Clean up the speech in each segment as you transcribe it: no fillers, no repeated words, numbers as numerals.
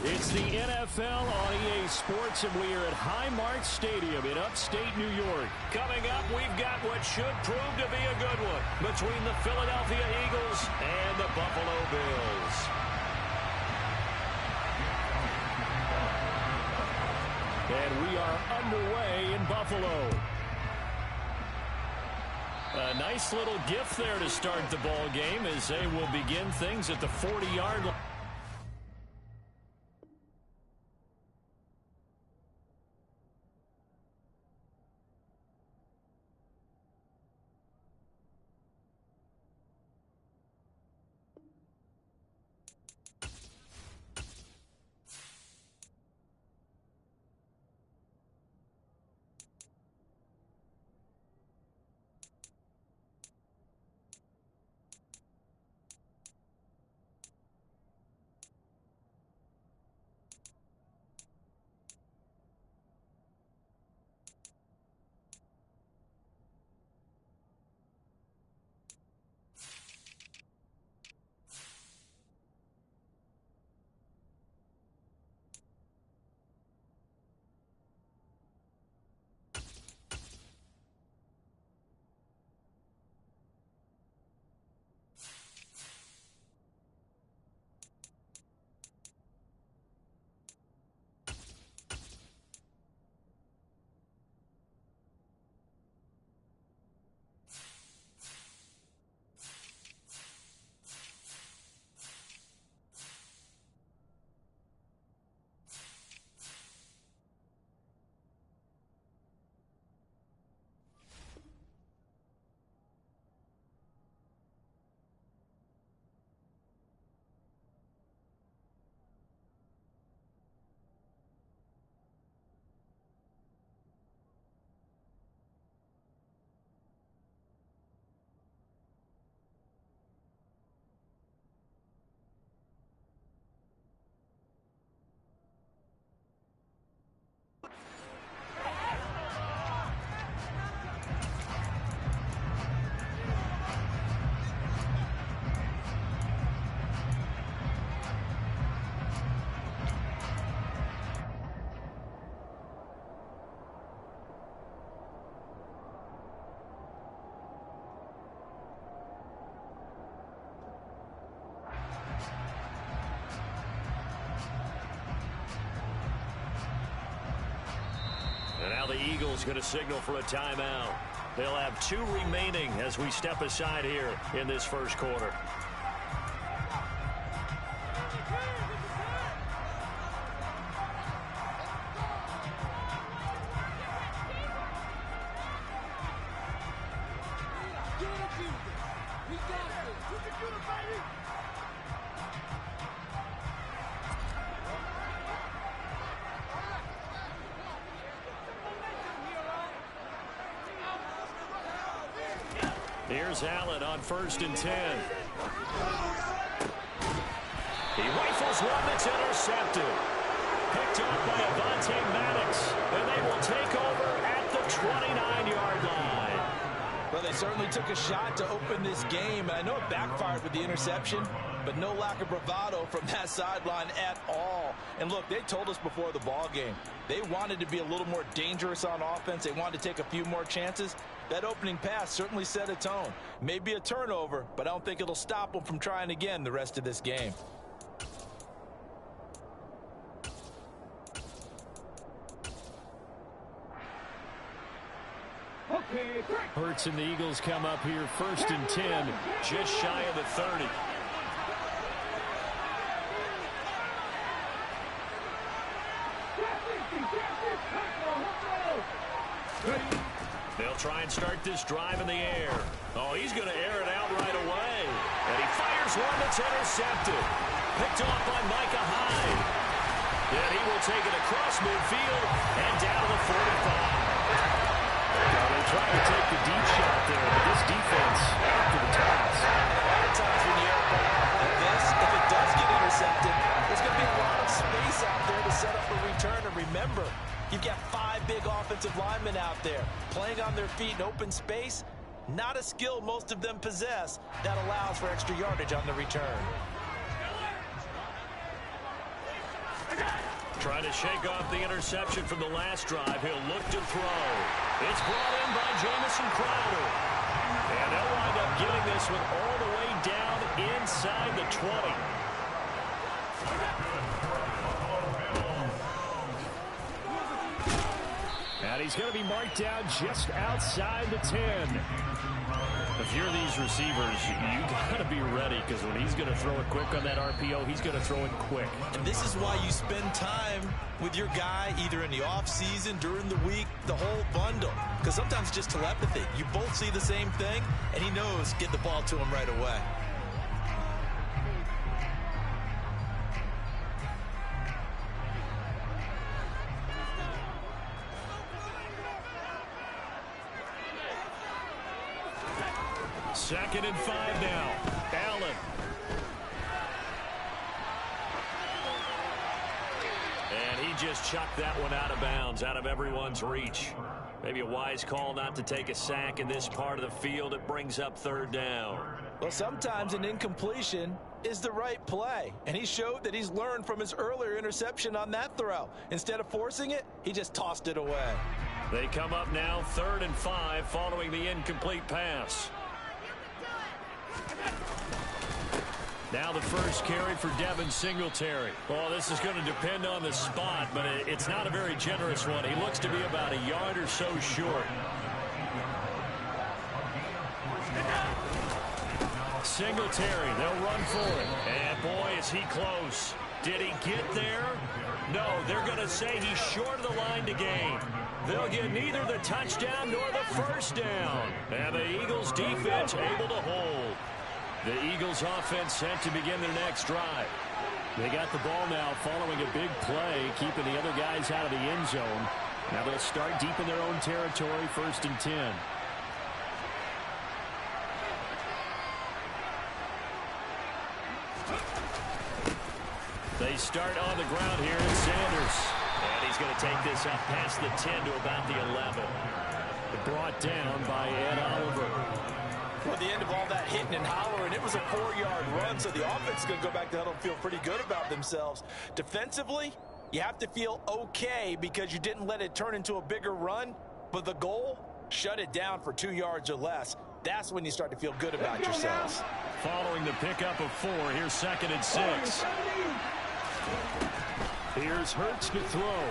It's the NFL on EA Sports, and we are at Highmark Stadium in upstate New York. Coming up, we've got what should prove to be a good one between the Philadelphia Eagles and the Buffalo Bills. And we are underway in Buffalo. A nice little gift there to start the ball game as they will begin things at the 40-yard line. And now the Eagles going to signal for a timeout. They'll have 2 remaining as we step aside here in this first quarter. Here's Allen on 1st and 10. He rifles one that's intercepted. Picked up by Avonte Maddox. And they will take over at the 29-yard line. Well, they certainly took a shot to open this game. And I know it backfired with the interception, but no lack of bravado from that sideline at all. And look, they told us before the ball game, they wanted to be a little more dangerous on offense. They wanted to take a few more chances. That opening pass certainly set a tone. Maybe a turnover, but I don't think it'll stop them from trying again the rest of this game. Hurts and the Eagles come up here 1st and 10, just shy of the 30. They'll try and start this drive in the air. Oh, he's going to air it out right away. And he fires one that's intercepted. Picked off by Micah Hyde. And he will take it across midfield and down to the 45. They tried to take the deep shot there, but this defense after the toss. A lot of times when you air a ball like this, if it does get intercepted, there's going to be a lot of space out there to set up a return. And remember, you've got 5 big offensive linemen out there playing on their feet in open space. Not a skill most of them possess that allows for extra yardage on the return. Trying to shake off the interception from the last drive. He'll look to throw. It's brought in by Jamison Crowder. And they'll wind up getting this one all the way down inside the 20. And he's going to be marked down just outside the 10. If you're these receivers, you got to be ready, because when he's going to throw it quick on that RPO, he's going to throw it quick. And this is why you spend time with your guy either in the offseason, during the week, the whole bundle. Because sometimes it's just telepathy. You both see the same thing, and he knows get the ball to him right away. Second and 5 now. Allen. And he just chucked that one out of bounds, out of everyone's reach. Maybe a wise call not to take a sack in this part of the field. It brings up third down. Well, sometimes an incompletion is the right play. And he showed that he's learned from his earlier interception on that throw. Instead of forcing it, he just tossed it away. They come up now 3rd and 5 following the incomplete pass. Now the first carry for Devin Singletary. Well, this is going to depend on the spot, but it's not a very generous one. He looks to be about a yard or so short. Singletary, they'll run for it. And boy, is he close. Did he get there? No, they're going to say he's short of the line to gain. They'll get neither the touchdown nor the first down. And the Eagles defense able to hold. The Eagles offense set to begin their next drive. They got the ball now following a big play, keeping the other guys out of the end zone. Now they'll start deep in their own territory, 1st and 10. They start on the ground here in Sanders. And he's going to take this up past the 10 to about the 11. Brought down by Ed Oliver. Well, the end of all that hitting and hollering, it was a 4-yard run, so the offense is going to go back to huddle and feel pretty good about themselves. Defensively, you have to feel okay because you didn't let it turn into a bigger run, but the goal, shut it down for 2 yards or less. That's when you start to feel good about yourselves. Following the pickup of 4, here's 2nd and 6. Here's Hurts to throw.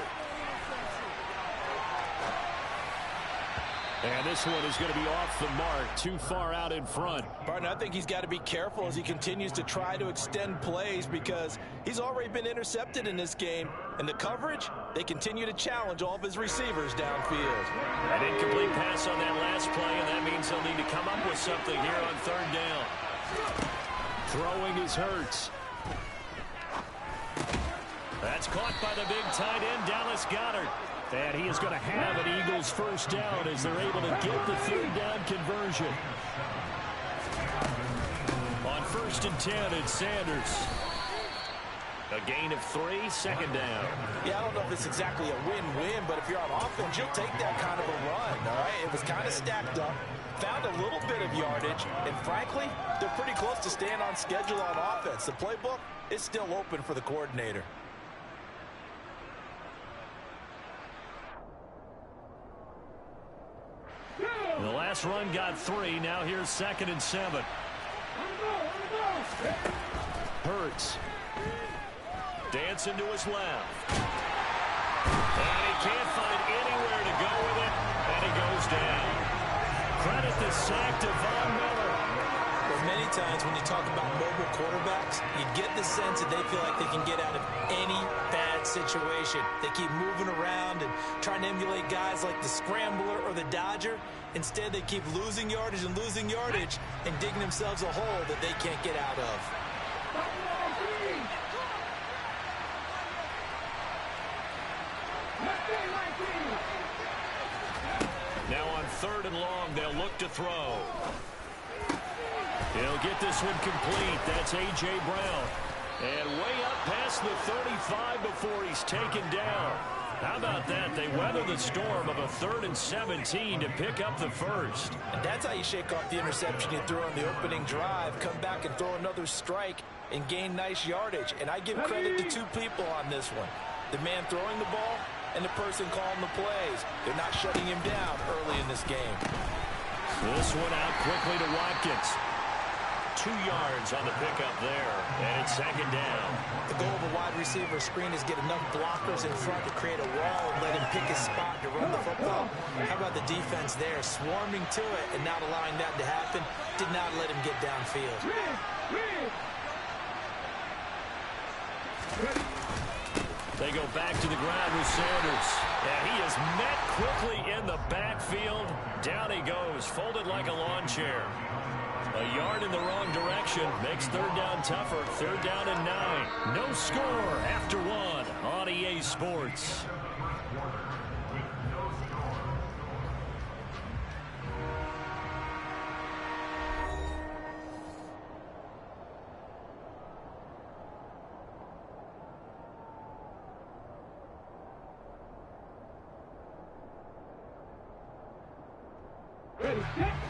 And this one is going to be off the mark, too far out in front. Barton, I think he's got to be careful as he continues to try to extend plays because he's already been intercepted in this game. And the coverage, they continue to challenge all of his receivers downfield. An incomplete pass on that last play, and that means they'll need to come up with something here on 3rd down. Throwing is Hurts. That's caught by the big tight end, Dallas Goedert. And he is going to have an Eagles first down as they're able to get the 3rd down conversion. On 1st and 10, it's Sanders. A gain of 3, 2nd down. Yeah, I don't know if it's exactly a win-win, but if you're on offense, you'll take that kind of a run, all right? It was kind of stacked up, found a little bit of yardage, and frankly, they're pretty close to staying on schedule on offense. The playbook is still open for the coordinator. The last run got 3. Now here's 2nd and 7. Hurts. Dancing to his left. And he can't find anywhere to go with it. And he goes down. Credit the sack to Von Miller. Well, many times when you talk about mobile quarterbacks, you get the sense that they feel like they can get out of any bad situation. They keep moving around and trying to emulate guys like the Scrambler or the Dodger. Instead, they keep losing yardage and digging themselves a hole that they can't get out of. Now on 3rd and long, they'll look to throw. He'll get this one complete. That's A.J. Brown. And way up past the 35 before he's taken down. How about that? They weather the storm of a 3rd and 17 to pick up the first. And that's how you shake off the interception you threw on the opening drive. Come back and throw another strike. and gain nice yardage. And I give credit to two people on this one. The man throwing the ball and the person calling the plays. They're not shutting him down early in this game. This one out quickly to Watkins. 2 yards on the pickup there, and it's second down. The goal of a wide receiver screen is get enough blockers in front to create a wall and let him pick his spot to run the football. How about the defense there, swarming to it and not allowing that to happen? Did not let him get downfield. They go back to the ground with Sanders. And he is met quickly in the backfield. Down he goes, folded like a lawn chair. A yard in the wrong direction makes third down tougher. Third down and 9. No score after 1 on EA Sports.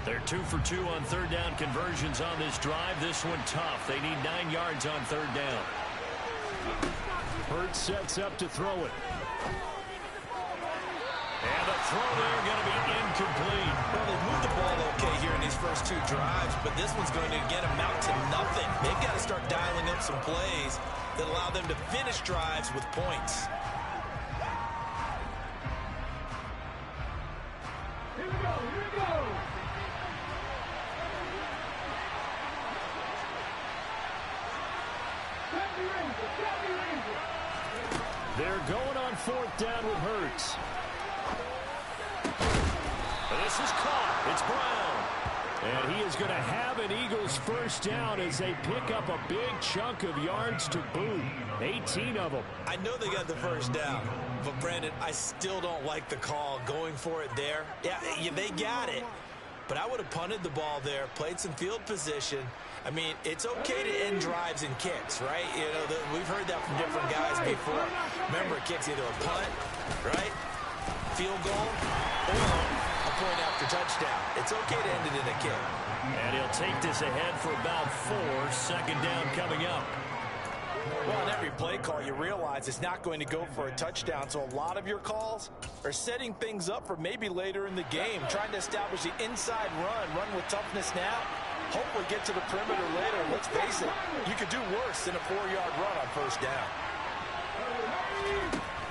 They're 2 for 2 on third down conversions on this drive. This one tough. They need 9 yards on third down. Hurts sets up to throw it. And the throw there going to be incomplete. Well, they moved the ball okay here in these first 2 drives, but this one's going to again amount to nothing. They've got to start dialing up some plays that allow them to finish drives with points. Here we go, here we go. They're going on fourth down with Hurts. This is caught. It's Brown. And he is going to have an Eagles first down as they pick up a big chunk of yards to boot. 18 of them. I know they got the first down, but Brandon, I still don't like the call going for it there. Yeah, they got it. But I would have punted the ball there, played some field position. I mean, it's okay to end drives and kicks, right? You know, we've heard that from different guys before. Remember, a kick's either a punt, right, field goal, or a point after touchdown. It's okay to end it in a kick. And he'll take this ahead for about 4. Second down coming up. Well, on every play call, you realize it's not going to go for a touchdown. So a lot of your calls are setting things up for maybe later in the game, trying to establish the inside run with toughness now. Hopefully get to the perimeter later. Let's face it, you could do worse than a 4-yard run on first down.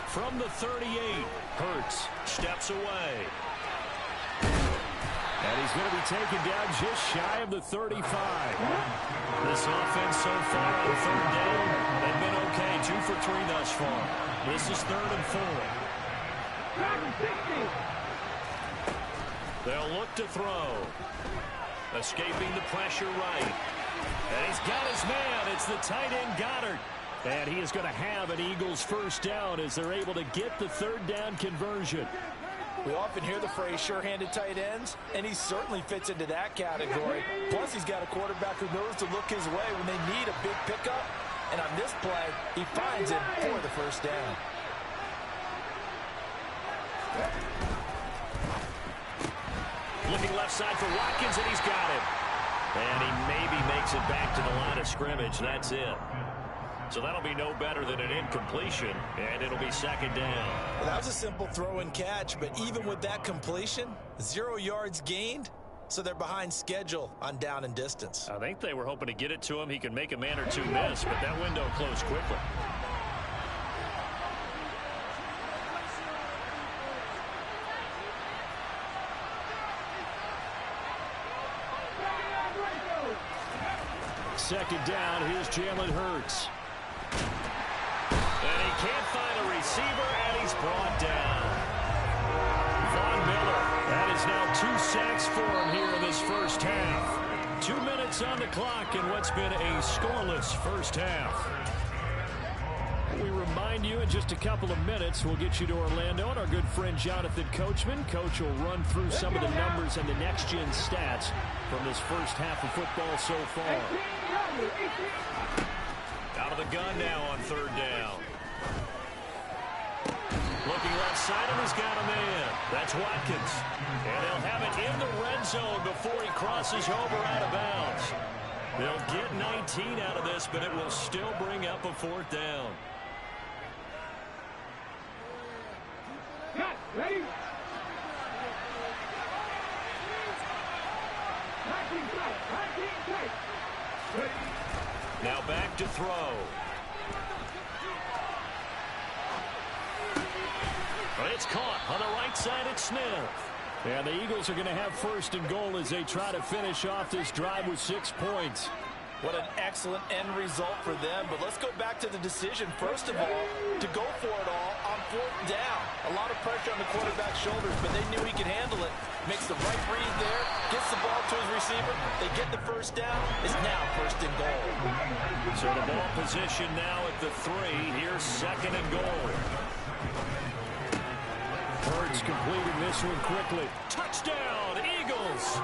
From the 38, Hurts steps away. And he's going to be taken down just shy of the 35. This offense so far on third down has been okay. 2 for 3 thus far. This is 3rd and 4. They'll look to throw. Escaping the pressure right. And he's got his man. It's the tight end Goddard. And he is going to have an Eagles first down as they're able to get the third down conversion. We often hear the phrase sure-handed tight ends, and he certainly fits into that category. Plus, he's got a quarterback who knows to look his way when they need a big pickup. And on this play, he finds him for the first down. Looking left side for Watkins, and he's got him. And he maybe makes it back to the line of scrimmage. That's it. So that'll be no better than an incompletion, and it'll be second down. Well, that was a simple throw and catch, but even with that completion, 0 yards gained, so they're behind schedule on down and distance. I think they were hoping to get it to him. He could make a man or two miss, but that window closed quickly. Second down, here's Jalen Hurts. And he can't find a receiver, and he's brought down. Von Miller, that is now 2 sacks for him here in this first half. 2 minutes on the clock in what's been a scoreless first half. We remind you in just a couple of minutes, we'll get you to Orlando and our good friend Jonathan Coachman. Coach will run through some of the numbers and the next-gen stats from this first half of football so far. Out of the gun now on third down. Looking left side, and he's got a man. That's Watkins. And he'll have it in the red zone before he crosses over out of bounds. They'll get 19 out of this, but it will still bring up a 4th down. Ready? Now back to throw. It's caught on the right side at Smith. And the Eagles are going to have 1st and goal as they try to finish off this drive with 6 points. What an excellent end result for them. But let's go back to the decision, first of all, to go for it all on 4th down. A lot of pressure on the quarterback's shoulders, but they knew he could handle it. Makes the right read there, gets the ball to his receiver. They get the 1st down. It's now 1st and goal. So the ball position now at the 3. Here's 2nd and goal. Hurts completing this one quickly. Touchdown, Eagles!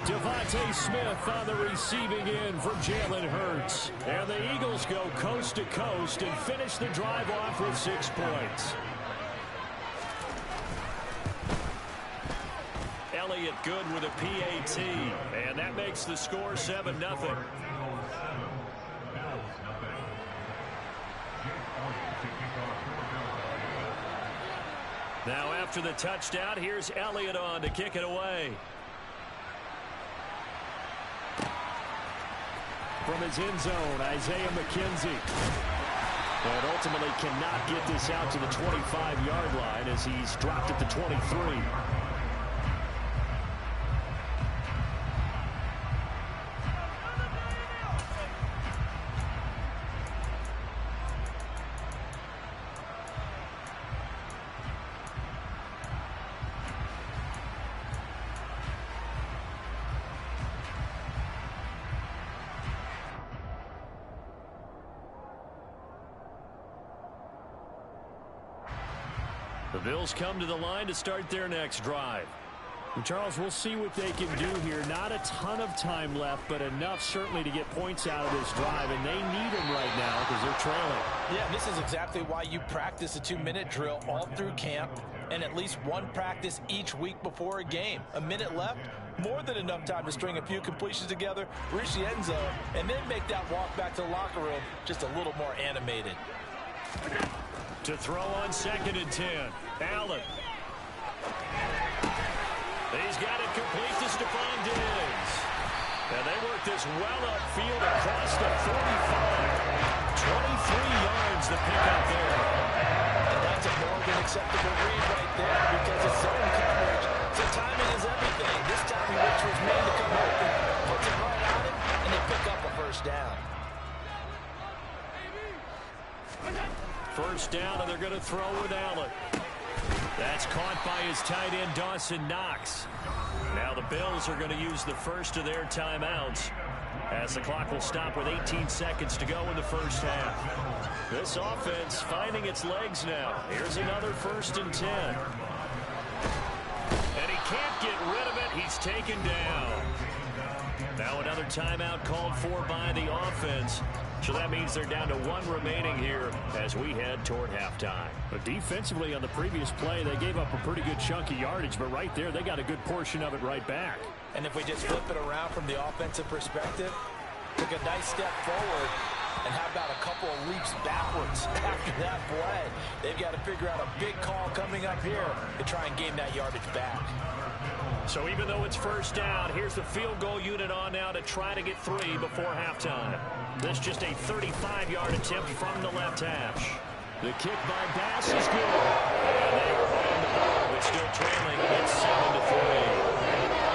Devontae Smith on the receiving end from Jalen Hurts. And the Eagles go coast to coast and finish the drive off with 6 points. Elliott good with a PAT. And that makes the score 7-0. Now after the touchdown, here's Elliott on to kick it away. From his end zone, Isaiah McKenzie. And ultimately cannot get this out to the 25-yard line as he's dropped at the 23. The Bills come to the line to start their next drive. And Charles, we'll see what they can do here. Not a ton of time left, but enough certainly to get points out of this drive, and they need them right now because they're trailing. Yeah, this is exactly why you practice a 2-minute drill all through camp and at least one practice each week before a game. A minute left, more than enough time to string a few completions together, reach the end zone, and then make that walk back to the locker room just a little more animated. To throw on 2nd and 10. Allen. He's got it complete to Stephon Diggs. And they work this well upfield across the 45. 23 yards to pick up there. And that's a more than acceptable read right there because it's zone coverage. So timing is everything. This time he waits for his man to come open, puts it right on him, and they pick up a 1st down. 1st down, and they're going to throw with Allen. That's caught by his tight end, Dawson Knox. Now the Bills are going to use the first of their timeouts as the clock will stop with 18 seconds to go in the 1st half. This offense finding its legs now. Here's another 1st and 10. And he can't get rid of it. He's taken down. Now another timeout called for by the offense. So that means they're down to 1 remaining here as we head toward halftime. But defensively on the previous play, they gave up a pretty good chunk of yardage, but right there, they got a good portion of it right back. And if we just flip it around from the offensive perspective, took a nice step forward, and how about a couple of leaps backwards after that play? They've got to figure out a big call coming up here to try and gain that yardage back. So even though it's 1st down, here's the field goal unit on now to try to get 3 before halftime. This just a 35-yard attempt from the left hash. The kick by Bass is good. And they are on the board, but still trailing. It's 7-3.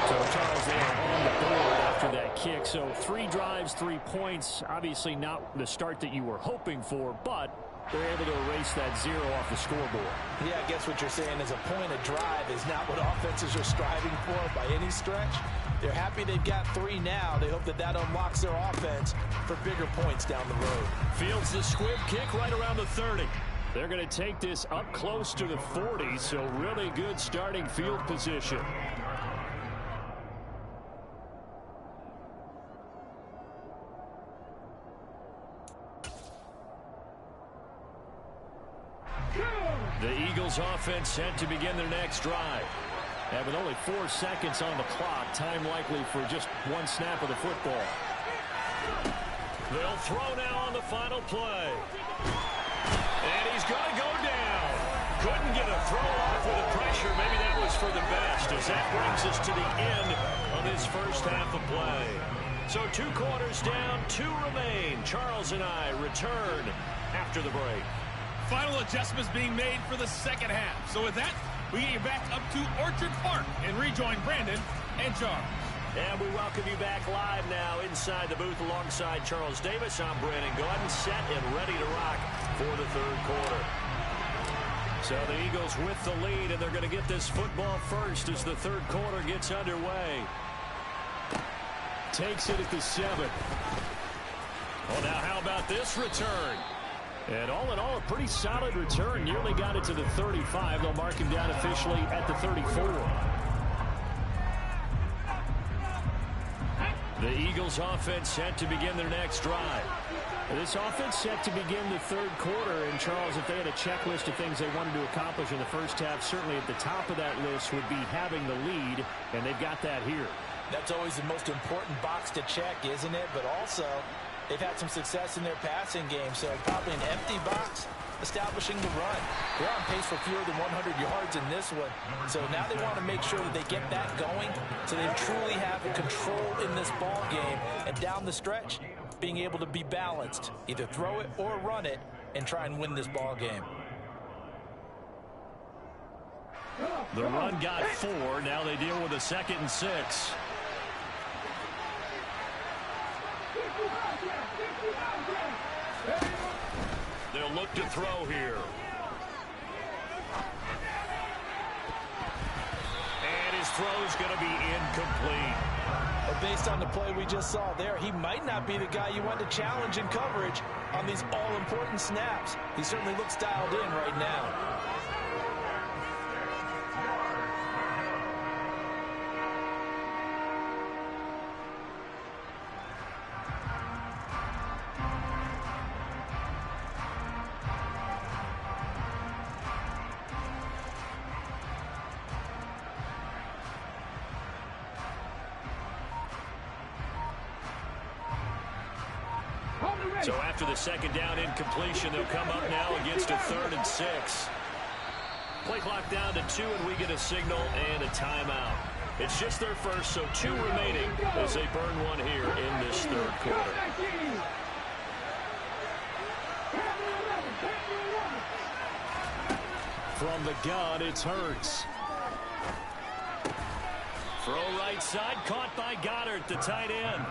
So Charles, they are on the board after that kick. So 3 drives, 3 points. Obviously not the start that you were hoping for, but they're able to erase that 0 off the scoreboard. Yeah, I guess what you're saying is a point of drive is not what offenses are striving for by any stretch. They're happy they've got 3 now. They hope that that unlocks their offense for bigger points down the road. Fields the squib kick right around the 30. They're going to take this up close to the 40, so really good starting field position. The Eagles offense set to begin their next drive. And with only 4 seconds on the clock, time likely for just 1 snap of the football. They'll throw now on the final play. And he's going to go down. Couldn't get a throw off with the pressure. Maybe that was for the best, as that brings us to the end of this first half of play. So 2 quarters down, 2 remain. Charles and I return after the break. Final adjustments being made for the second half. So with that, we get you back up to Orchard Park and rejoin Brandon and Charles. And we welcome you back live now inside the booth alongside Charles Davis. I'm Brandon Gaudin, set and ready to rock for the third quarter. So the Eagles with the lead, and they're going to get this football first as the third quarter gets underway. Takes it at the 7. Well, now how about this return? And all in all, a pretty solid return. Nearly got it to the 35. They'll mark him down officially at the 34. The Eagles offense set to begin their next drive. This offense set to begin the third quarter. And, Charles, if they had a checklist of things they wanted to accomplish in the first half, certainly at the top of that list would be having the lead, and they've got that here. That's always the most important box to check, isn't it? But also, they've had some success in their passing game, so probably an empty box establishing the run. They're on pace for fewer than 100 yards in this one. So now they want to make sure that they get that going so they truly have control in this ball game. And down the stretch, being able to be balanced, either throw it or run it, and try and win this ball game. The run got 4. Now they deal with a 2nd and 6. They'll look to throw here. And his throw's going to be incomplete. But based on the play we just saw there, he might not be the guy you want to challenge in coverage on these all-important snaps. He certainly looks dialed in right now. So after the 2nd down incompletion, they'll come up now against a 3rd and 6. Play clock down to 2, and we get a signal and a timeout. It's just their first, so 2 remaining as they burn one here in this third quarter. From the gun, it's Hurts. Throw right side, caught by Goddard, the tight end.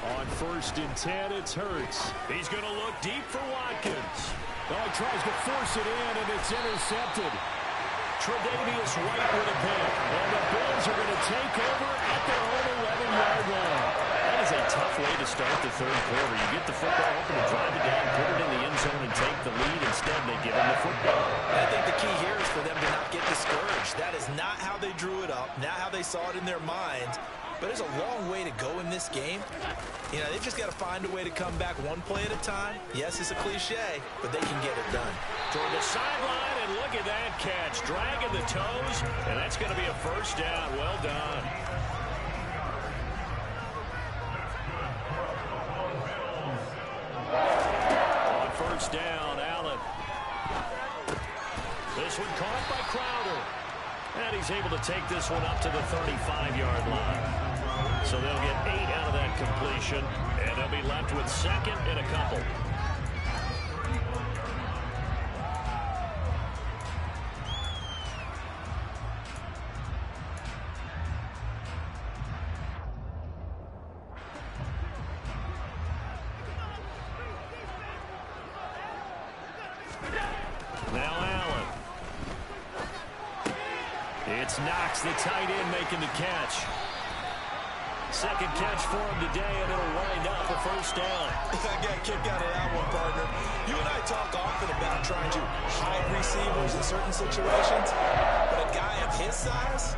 On 1st and 10, it's Hurts. He's going to look deep for Watkins. Oh, he tries to force it in, and it's intercepted. Tre'Davious White with a pick. And the Bills are going to take over at their own 11-yard line. That is a tough way to start the third quarter. You get the football open and drive it down, put it in the end zone, and take the lead. Instead, they give them the football. I think the key here is for them to not get discouraged. That is not how they drew it up, not how they saw it in their minds. But there's a long way to go in this game. You know, they've just got to find a way to come back one play at a time. Yes, it's a cliche, but they can get it done. Toward the sideline, and look at that catch. Dragging the toes, and that's going to be a first down. Well done. On 1st down, Allen. This one caught by Crowder. And he's able to take this one up to the 35-yard line. So they'll get 8 out of that completion, and they'll be left with 2nd and a couple. Now Allen. It's Knox, the tight end, making the catch. 2nd catch for him today, and it'll wind up a first down. I got a kick out of that one, partner. You and I talk often about trying to hide receivers in certain situations, but a guy of his size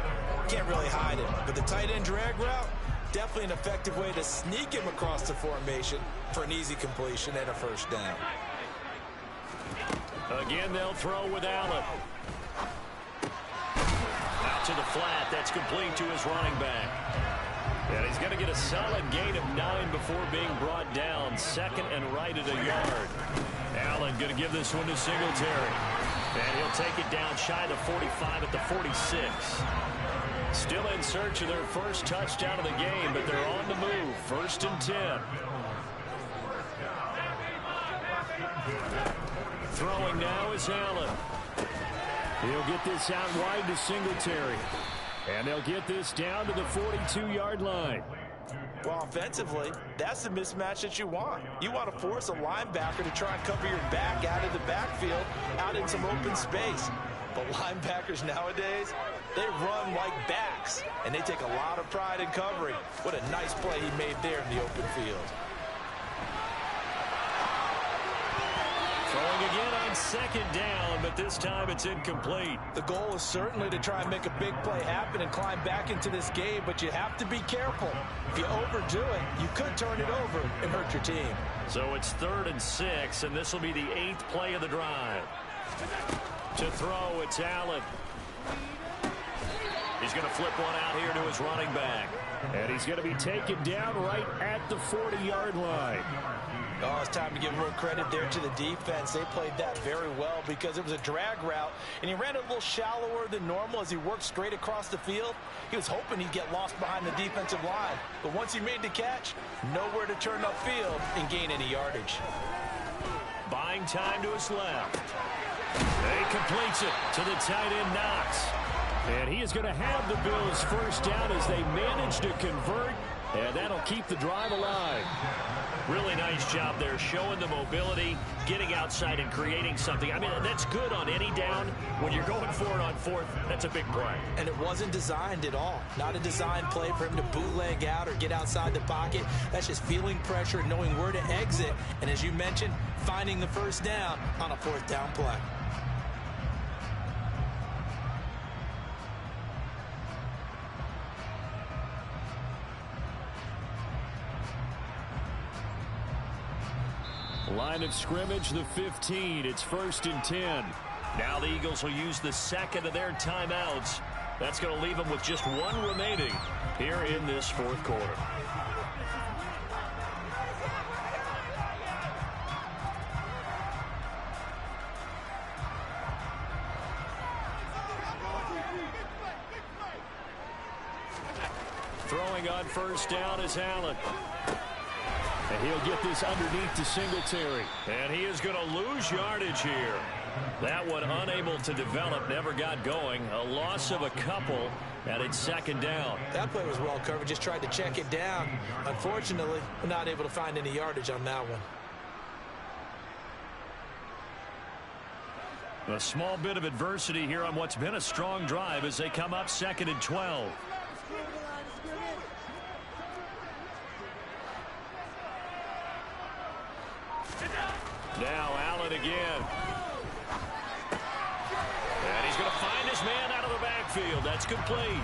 can't really hide him. But the tight end drag route, definitely an effective way to sneak him across the formation for an easy completion and a first down. Again, they'll throw with Allen. Out to the flat. That's complete to his running back. And he's going to get a solid gain of 9 before being brought down. Second and right at a yard. Allen going to give this one to Singletary. And he'll take it down shy of the 45 at the 46. Still in search of their first touchdown of the game, but they're on the move. 1st and 10. Throwing now is Allen. He'll get this out wide to Singletary. And they'll get this down to the 42-yard line. Well, offensively, that's the mismatch that you want. You want to force a linebacker to try and cover your back out of the backfield, out in some open space. But linebackers nowadays, they run like backs, and they take a lot of pride in covering. What a nice play he made there in the open field. Throwing again on 2nd down, but this time it's incomplete. The goal is certainly to try and make a big play happen and climb back into this game, but you have to be careful. If you overdo it, you could turn it over and hurt your team. So it's 3rd and 6, and this will be the 8th play of the drive. To throw, it's Allen. He's going to flip one out here to his running back. And he's going to be taken down right at the 40-yard line. Oh, it's time to give a little credit there to the defense. They played that very well because it was a drag route, and he ran a little shallower than normal as he worked straight across the field. He was hoping he'd get lost behind the defensive line. But once he made the catch, nowhere to turn upfield and gain any yardage. Buying time to his left. He completes it to the tight end, Knox. And he is going to have the Bills first down as they manage to convert, and that'll keep the drive alive. Really nice job there, showing the mobility, getting outside and creating something. I mean, that's good on any down. When you're going for it on 4th, that's a big play. And it wasn't designed at all. Not a designed play for him to bootleg out or get outside the pocket. That's just feeling pressure and knowing where to exit. And as you mentioned, finding the first down on a 4th down play. Line of scrimmage, the 15. It's 1st and 10. Now the Eagles will use the 2nd of their timeouts. That's going to leave them with just 1 remaining here in this 4th quarter. Throwing on 1st down is Allen. And he'll get this underneath to Singletary. And he is going to lose yardage here. That one unable to develop, never got going. A loss of a couple, and it's 2nd down. That play was well covered, just tried to check it down. Unfortunately, we're not able to find any yardage on that one. A small bit of adversity here on what's been a strong drive as they come up 2nd and 12. Now Allen again. And he's going to find his man out of the backfield. That's complete.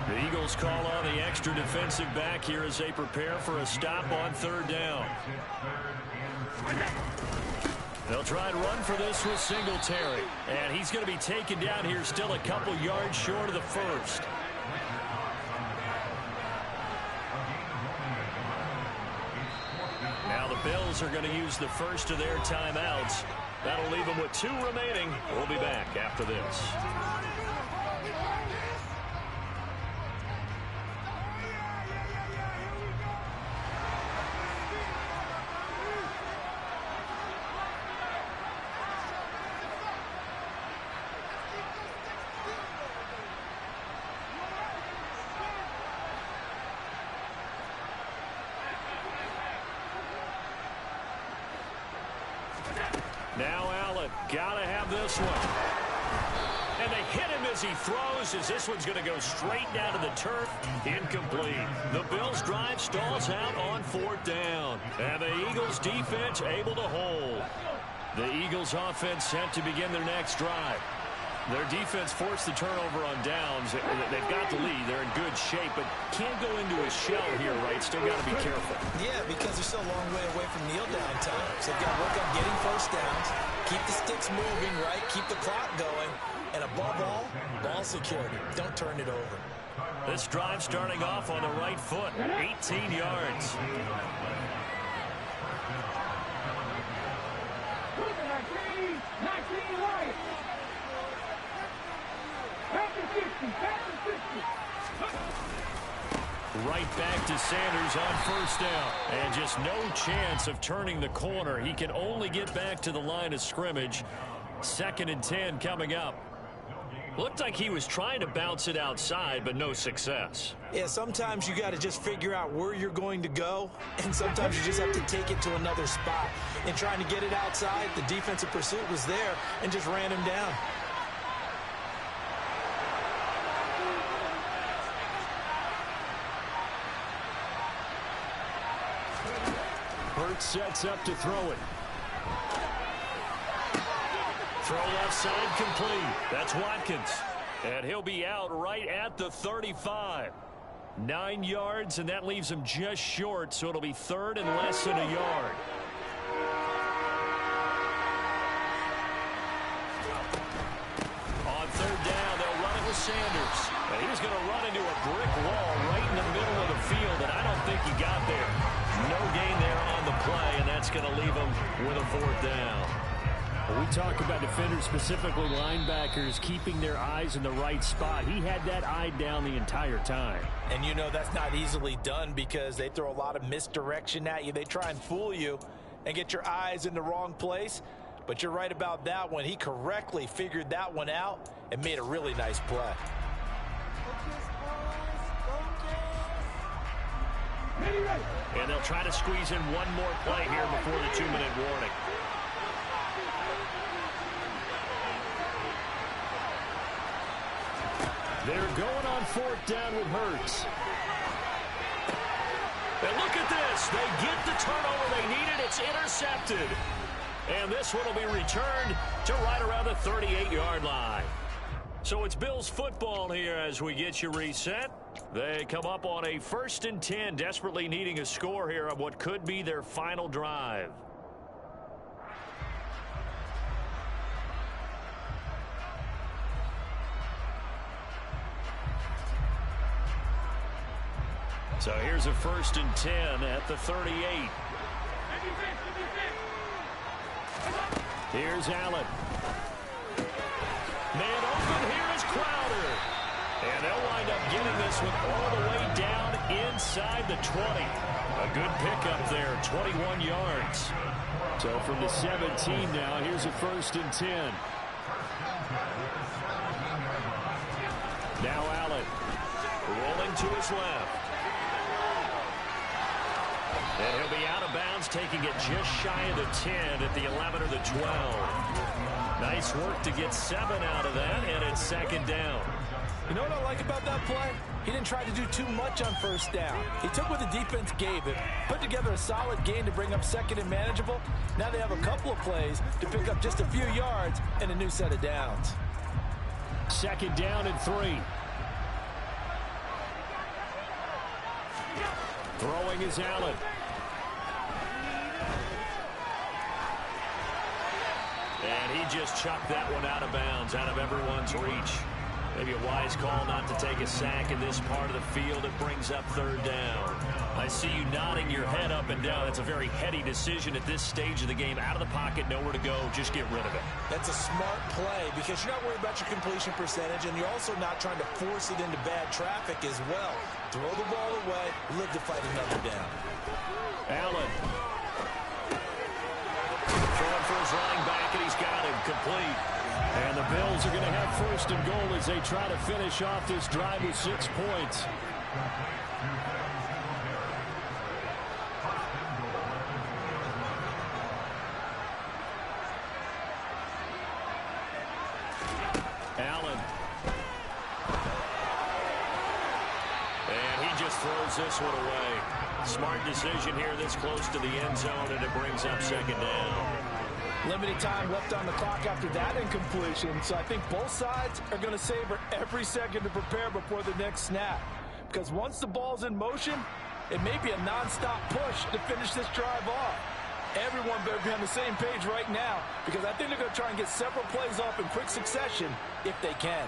The Eagles call on the extra defensive back here as they prepare for a stop on 3rd down. They'll try and run for this with Singletary. And he's going to be taken down here still a couple yards short of the 1st. Now the Bills are going to use the 1st of their timeouts. That'll leave them with 2 remaining. We'll be back after this. Now Allen, gotta have this one. And they hit him as he throws, as this one's going to go straight down to the turf. Incomplete. The Bills' drive stalls out on 4th down. And the Eagles' defense able to hold. The Eagles' offense set to begin their next drive. Their defense forced the turnover on downs. They've got the lead. They're in good shape, but can't go into a shell here, right? Still got to be careful. Yeah, because they're still a long way away from kneel down time. So they've got to work on getting first downs, keep the sticks moving, right? Keep the clock going. And above all, ball security. Don't turn it over. This drive starting off on the right foot. 18 yards. Right back to Sanders on first down. And just no chance of turning the corner. He can only get back to the line of scrimmage. 2nd and 10 coming up. Looked like he was trying to bounce it outside, but no success. Yeah, sometimes you got to just figure out where you're going to go, and sometimes you just have to take it to another spot. And trying to get it outside, the defensive pursuit was there and just ran him down. Hurts sets up to throw it. Throw left side complete. That's Watkins. And he'll be out right at the 35. 9 yards, and that leaves him just short, so it'll be 3rd and less than a yard. On 3rd down, they'll run it with Sanders. And he was going to run into a brick wall right in the middle of the field, and I don't think he got there. No gain there on the play, and that's going to leave him with a 4th down. When we talk about defenders, specifically linebackers, keeping their eyes in the right spot. He had that eye down the entire time. And you know that's not easily done because they throw a lot of misdirection at you. They try and fool you and get your eyes in the wrong place. But you're right about that one. He correctly figured that one out and made a really nice play. And they'll try to squeeze in one more play here before the 2-minute warning. They're going on 4th down with Hurts. And look at this. They get the turnover they needed. It's intercepted. And this one will be returned to right around the 38-yard line. So it's Bills football here as we get you reset. They come up on a 1st and 10, desperately needing a score here on what could be their final drive. So here's a 1st and 10 at the 38. Here's Allen. Man open here is Crowder. And they'll wind up getting this one all the way down inside the 20. A good pickup there, 21 yards. So from the 17 now, here's a 1st and 10. Now Allen rolling to his left. And he'll be out of bounds, taking it just shy of the 10 at the 11 or the 12. Nice work to get 7 out of that, and it's 2nd down. You know what I like about that play? He didn't try to do too much on 1st down. He took what the defense gave him, put together a solid gain to bring up 2nd and manageable. Now they have a couple of plays to pick up just a few yards and a new set of downs. 2nd down and 3. Throwing is Allen. And he just chucked that one out of bounds, out of everyone's reach. Maybe a wise call not to take a sack in this part of the field. It brings up 3rd down. I see you nodding your head up and down. That's a very heady decision at this stage of the game. Out of the pocket, nowhere to go. Just get rid of it. That's a smart play because you're not worried about your completion percentage, and you're also not trying to force it into bad traffic as well. Throw the ball away, live to fight another down. Allen. Throwing for his running back, and he's got him complete. And the Bills are going to have 1st and goal as they try to finish off this drive with 6 points. Allen. And he just throws this one away. Smart decision here this close to the end zone, and it brings up 2nd down. Limited time left on the clock after that incompletion, so I think both sides are going to savor every second to prepare before the next snap. Because once the ball's in motion, it may be a nonstop push to finish this drive off. Everyone better be on the same page right now, because I think they're going to try and get several plays off in quick succession if they can.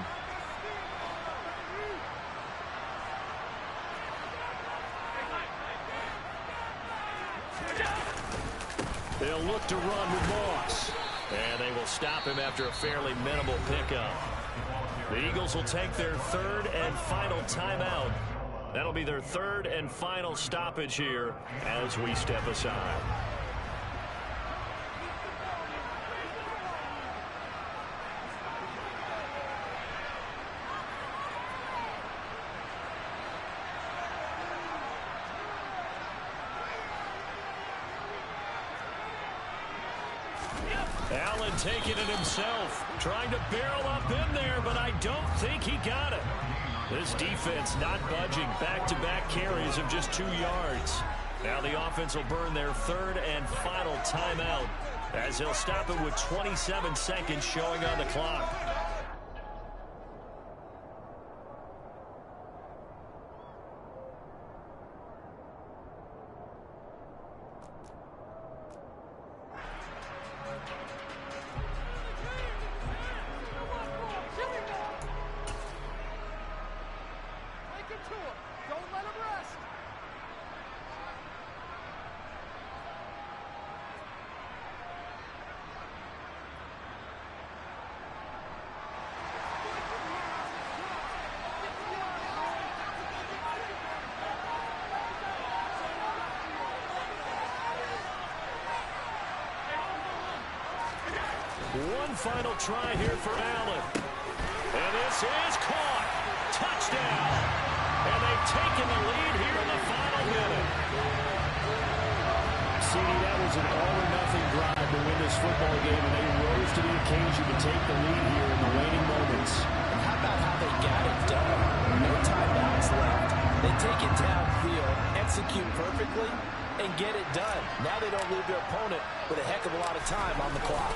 They'll look to run with Moss. And they will stop him after a fairly minimal pickup. The Eagles will take their third and final timeout. That'll be their third and final stoppage here as we step aside. Allen taking it himself, trying to barrel up in there, but I don't think he got it. This defense not budging. Back-to-back carries of just 2 yards. Now the offense will burn their third and final timeout as he'll stop it with 27 seconds showing on the clock. One final try here for Allen. And this is caught. Touchdown. And they've taken the lead here in the final minute. CD, that was an all-or-nothing drive to win this football game, and they rose to the occasion to take the lead here in the waning moments. And how about how they got it done? No timeouts left. They take it downfield, execute perfectly, and get it done. Now they don't leave their opponent with a heck of a lot of time on the clock.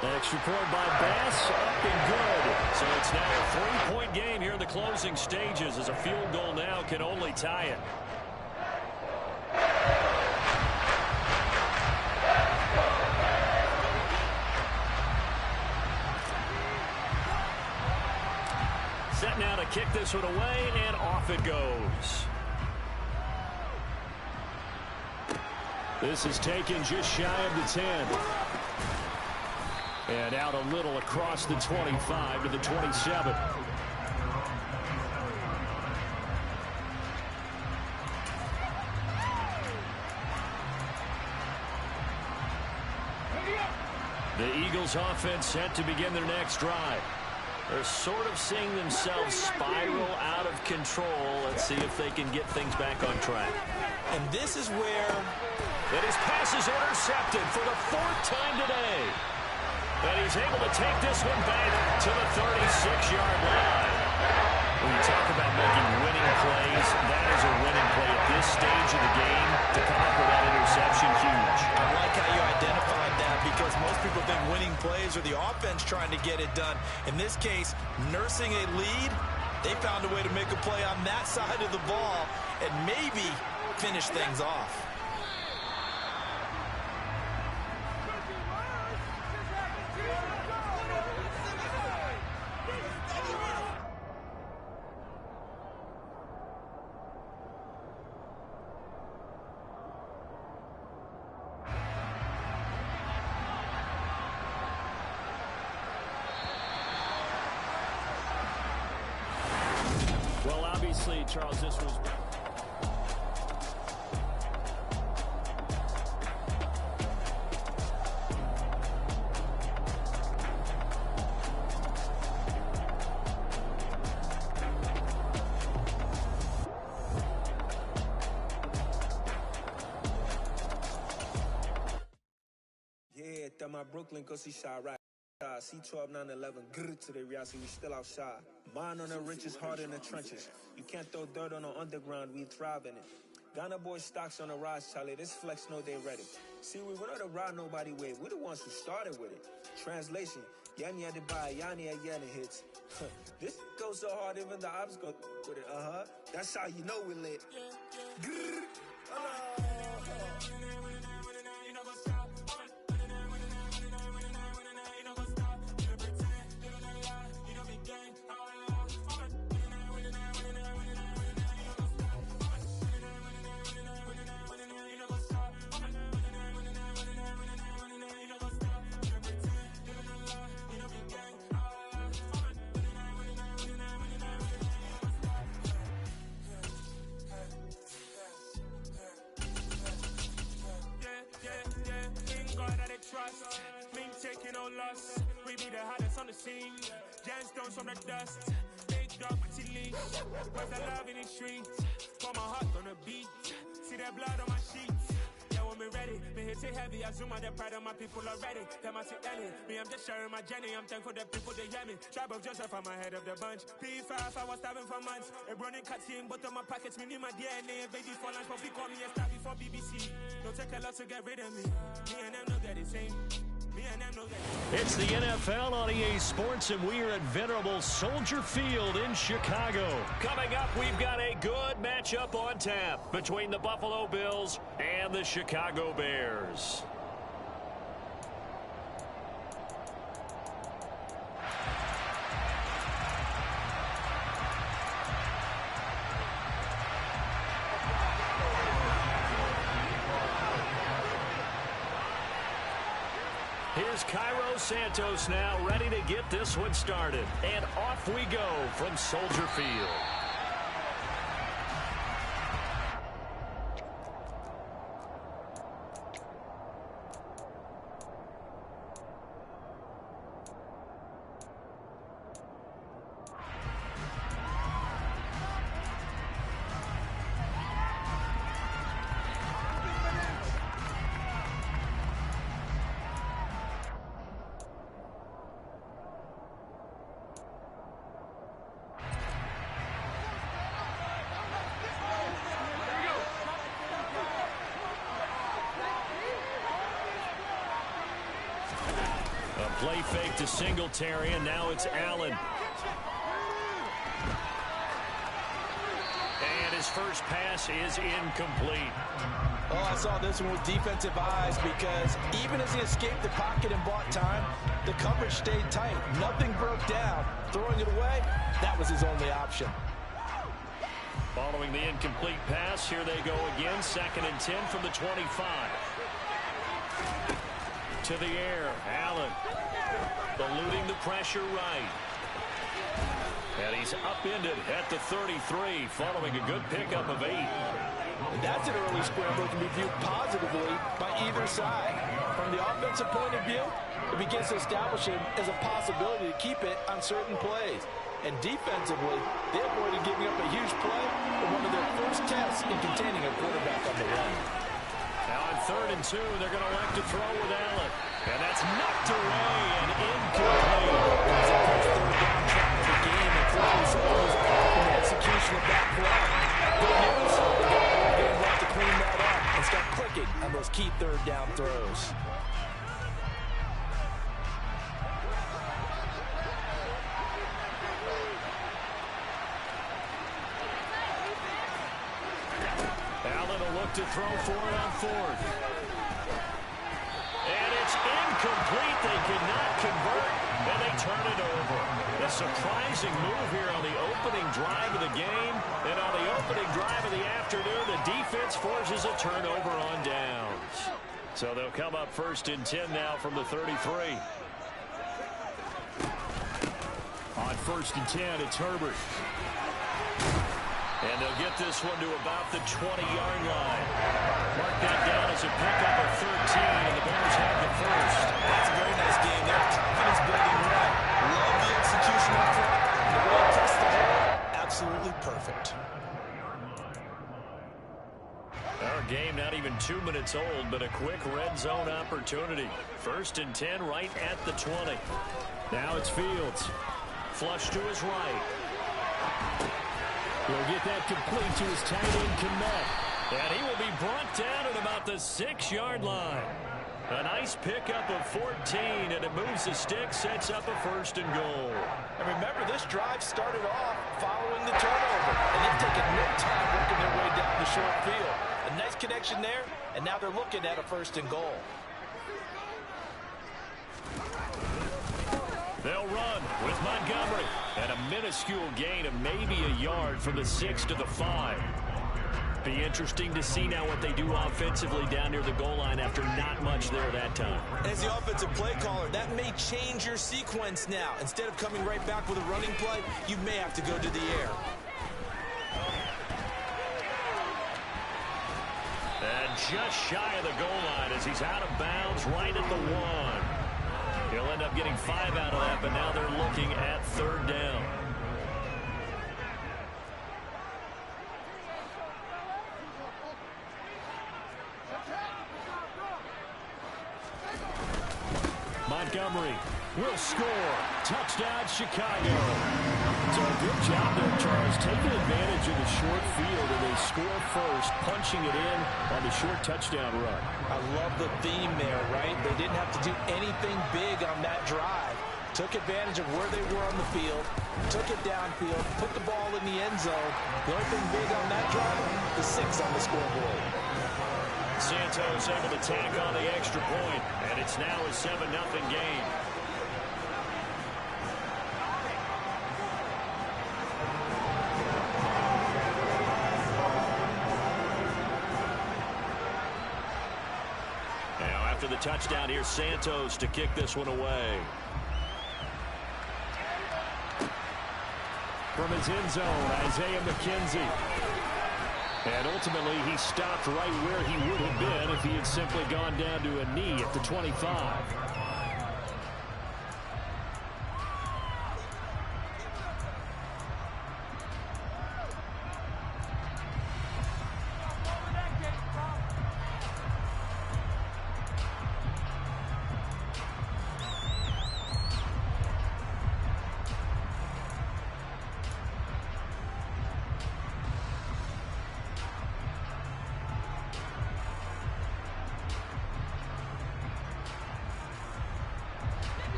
Extra point by Bass, up and good. So it's now a 3-point game here in the closing stages as a field goal now can only tie it. Set now to kick this one away, and off it goes. This is taken just shy of the 10. And out a little across the 25 to the 27. The Eagles offense set to begin their next drive. They're sort of seeing themselves spiral out of control. Let's see if they can get things back on track. And this is where... And his pass is intercepted for the 4th time today. And he's able to take this one back to the 36-yard line. When you talk about making winning plays, that is a winning play at this stage of the game. To come up with that interception, huge. I like how you identified that, because most people think winning plays are the offense trying to get it done. In this case, nursing a lead, they found a way to make a play on that side of the ball and maybe finish things off. Well, obviously, Charles, this was... Yeah, that my Brooklyn, cause he shot right. C12, 911, grr to the reality, we still outside. Mine on the riches, hard in the trenches. You can't throw dirt on the underground, we thrive in it. Ghana boy stocks on the rise, Charlie. This flex know they ready. See, we were not a ride nobody wave. We're the ones who started with it. Translation, Yanni had to buy, Yanni had Yanni hits. This goes so hard, even the ops go with it. That's how you know we're lit. Grrr. Trust, me taking no loss. We be the hottest on the scene. Gemstones from the dust. Big dog, pretty leash. Where's the love in the streets? Pour my heart on the beat. See that blood on my sheets. Yeah, when me ready, me hit it heavy. I zoom out the pride of my people already. Them I see Ellie. Me, I'm just sharing my journey. I'm thankful the people they hear me. Tribe of Joseph, I'm ahead of the bunch. P5, I was starving for months. A running cutscene, but on my pockets, me need my DNA. Baby for lunch, but we call me a star before BBC. Don't take a lot to get rid of me. Me and them know that the same. Me and them know that. It's the NFL on EA Sports, and we are at venerable Soldier Field in Chicago. Coming up, we've got a good matchup on tap between the Buffalo Bills and the Chicago Bears. Here's Cairo Santos now, ready to get this one started. And off we go from Soldier Field. Play fake to Singletary, and now it's Allen. And his first pass is incomplete. Oh, I saw this one with defensive eyes because even as he escaped the pocket and bought time, the coverage stayed tight. Nothing broke down. Throwing it away, that was his only option. Following the incomplete pass, here they go again. 2nd and 10 from the 25. To the air, Allen. Eluding the pressure right. And he's upended at the 33, following a good pickup of 8. That's an early scramble that can be viewed positively by either side. From the offensive point of view, it begins to establish him as a possibility to keep it on certain plays. And defensively, they avoided giving up a huge play in one of their first tests in containing a quarterback on the run. Now on 3rd and 2, they're going to elect to throw with Allen. And that's knocked away and incomplete. That's the first third down try of the game, and clearly someone was off in the execution of that play. Good news, they got all game left to clean that up and start clicking on those key third down throws. Allen will look to throw for it on 4th. And it's incomplete. They cannot convert, and they turn it over. A surprising move here on the opening drive of the game. And on the opening drive of the afternoon, the defense forces a turnover on downs. So they'll come up 1st and 10 now from the 33. On 1st and 10, it's Herbert. And they'll get this one to about the 20-yard line. Mark that down as a pickup of 13, and the Bears have the first. That's a very nice game. Their confidence building run. Love the execution up front. The way it tests the hole, absolutely perfect. Our game not even 2 minutes old, but a quick red zone opportunity. 1st and 10 right at the 20. Now it's Fields. Flush to his right. He'll get that complete to his tight end, Kmet. And he will be brought down at about the 6-yard line. A nice pickup of 14, and it moves the stick, sets up a 1st and goal. And remember, this drive started off following the turnover, and they've taken no time working their way down the short field. A nice connection there, and now they're looking at a 1st and goal. They'll run with Montgomery, and a minuscule gain of maybe a yard from the 6 to the 5. Be interesting to see now what they do offensively down near the goal line after not much there that time. As the offensive play caller, that may change your sequence now. Instead of coming right back with a running play, you may have to go to the air. And just shy of the goal line as he's out of bounds right at the 1. He'll end up getting 5 out of that, but now they're looking at 3rd down. Montgomery will score. Touchdown, Chicago. So a good job there, Charles, taking advantage of the short field, and they score first, punching it in on the short touchdown run. I love the theme there, right? They didn't have to do anything big on that drive. Took advantage of where they were on the field, took it downfield, put the ball in the end zone. The only thing big on that drive, the 6 on the scoreboard. Santos able to tack on the extra point, and it's now a 7-0 game. Now after the touchdown, here's Santos to kick this one away. From his end zone, Isaiah McKenzie. And ultimately, he stopped right where he would have been if he had simply gone down to a knee at the 25.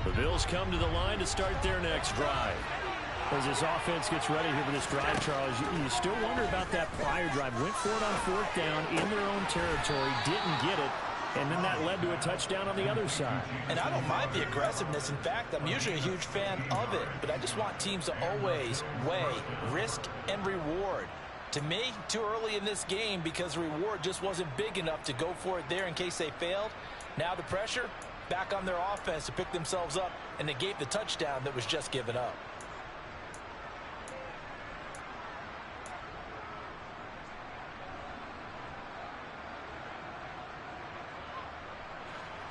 The Bills come to the line to start their next drive. As this offense gets ready here for this drive, Charles, you still wonder about that prior drive. Went for it on 4th down in their own territory, didn't get it, and then that led to a touchdown on the other side. And I don't mind the aggressiveness. In fact, I'm usually a huge fan of it, but I just want teams to always weigh risk and reward. To me, too early in this game because the reward just wasn't big enough to go for it there in case they failed. Now the pressure back on their offense to pick themselves up, and they gave the touchdown that was just given up.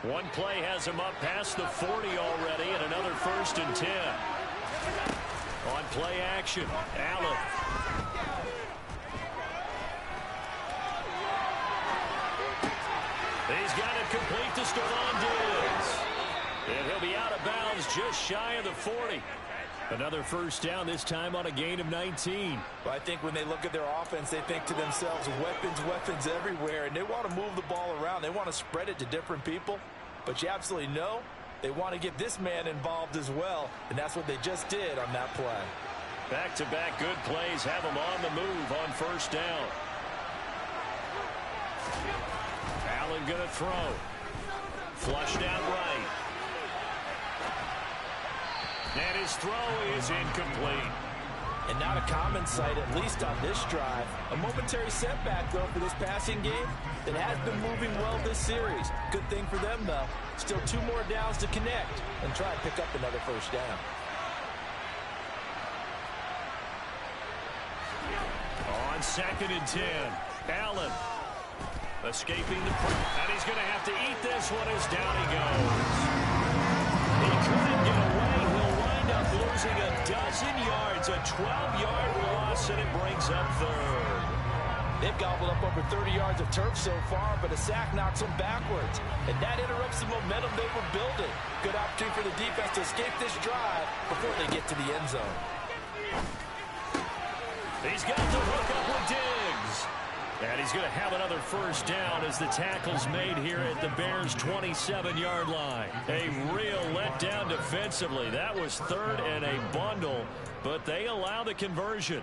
One play has him up past the 40 already, and another 1st and 10. On play action, Allen. He's got it complete to Stephon Diggs. And he'll be out of bounds just shy of the 40. Another 1st down, this time on a gain of 19. Well, I think when they look at their offense, they think to themselves, weapons everywhere, and they want to move the ball around. They want to spread it to different people. But you absolutely know they want to get this man involved as well, and that's what they just did on that play. Back-to-back good plays have them on the move on 1st down. Allen going to throw. Flushed out right. And his throw is incomplete. And not a common sight, at least on this drive. A momentary setback, though, for this passing game that has been moving well this series. Good thing for them, though. Still 2 more downs to connect and try and pick up another 1st down. On 2nd and 10, Allen escaping the and he's going to have to eat this one as down he goes. He couldn't get away. He'll wind up losing a dozen yards, a 12-yard loss, and it brings up 3rd. They've gobbled up over 30 yards of turf so far, but a sack knocks them backwards, and that interrupts the momentum they were building. Good opportunity for the defense to escape this drive before they get to the end zone. He's got the hook up with Diggs. And he's going to have another first down as the tackle's made here at the Bears' 27-yard line. A real letdown defensively. That was third and a bundle, but they allow the conversion.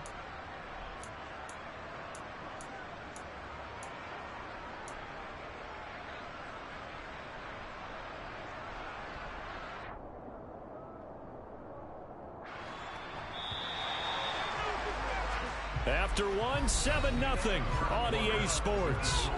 After one, 7-0 on EA Sports.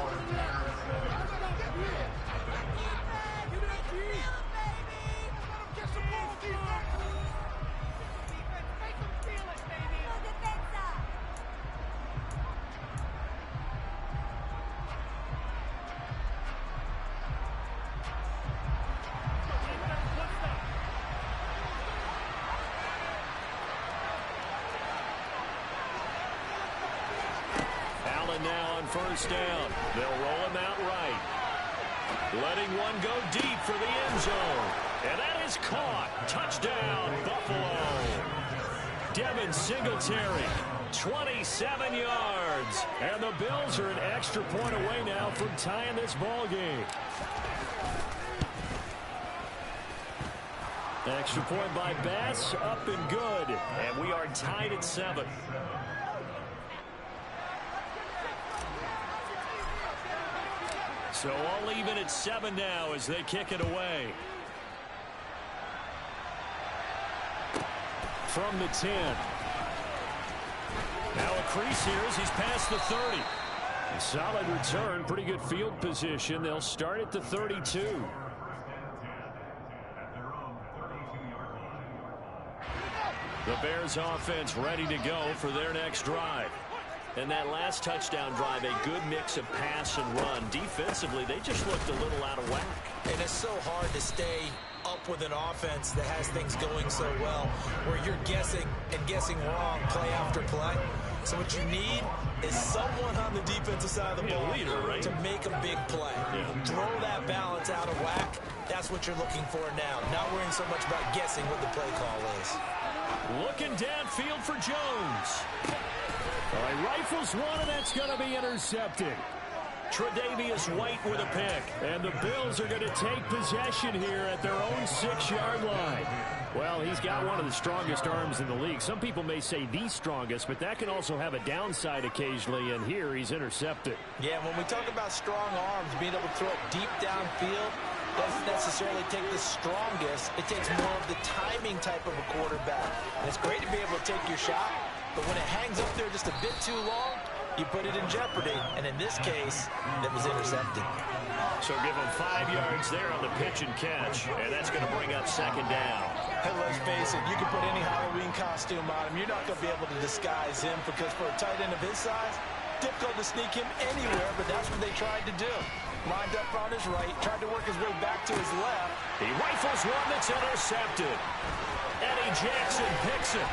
Now on first down. They'll roll him out right. Letting one go deep for the end zone. And that is caught. Touchdown, Buffalo. Devin Singletary, 27 yards. And the Bills are an extra point away now from tying this ball game. Extra point by Bass, up and good. And we are tied at 7. So all even at 7 now as they kick it away. From the 10. Now a crease here as he's past the 30. A solid return, pretty good field position. They'll start at the 32. The Bears offense ready to go for their next drive. And that last touchdown drive, a good mix of pass and run. Defensively, they just looked a little out of whack. And it's so hard to stay up with an offense that has things going so well, where you're guessing and guessing wrong play after play. So what you need is someone on the defensive side of the ball to make a big play. Throw that balance out of whack. That's what you're looking for now. Not worrying so much about guessing what the play call is. Looking downfield for Jones. All right, rifles one, and that's going to be intercepted. Tre'Davious White with a pick. And the Bills are going to take possession here at their own 6-yard line. Well, he's got one of the strongest arms in the league. Some people may say the strongest, but that can also have a downside occasionally, and here he's intercepted. Yeah, when we talk about strong arms, being able to throw it deep downfield, doesn't necessarily take the strongest. It takes more of the timing type of a quarterback. And it's great to be able to take your shot, but when it hangs up there just a bit too long, you put it in jeopardy. And in this case, it was intercepted. So give him 5 yards there on the pitch and catch, and that's going to bring up second down. Hey, let's face it, you can put any Halloween costume on him. You're not going to be able to disguise him because for a tight end of his size, difficult to sneak him anywhere, but that's what they tried to do. Lined up on his right, tried to work his way back to his left. He rifles one that's intercepted. Eddie Jackson picks it.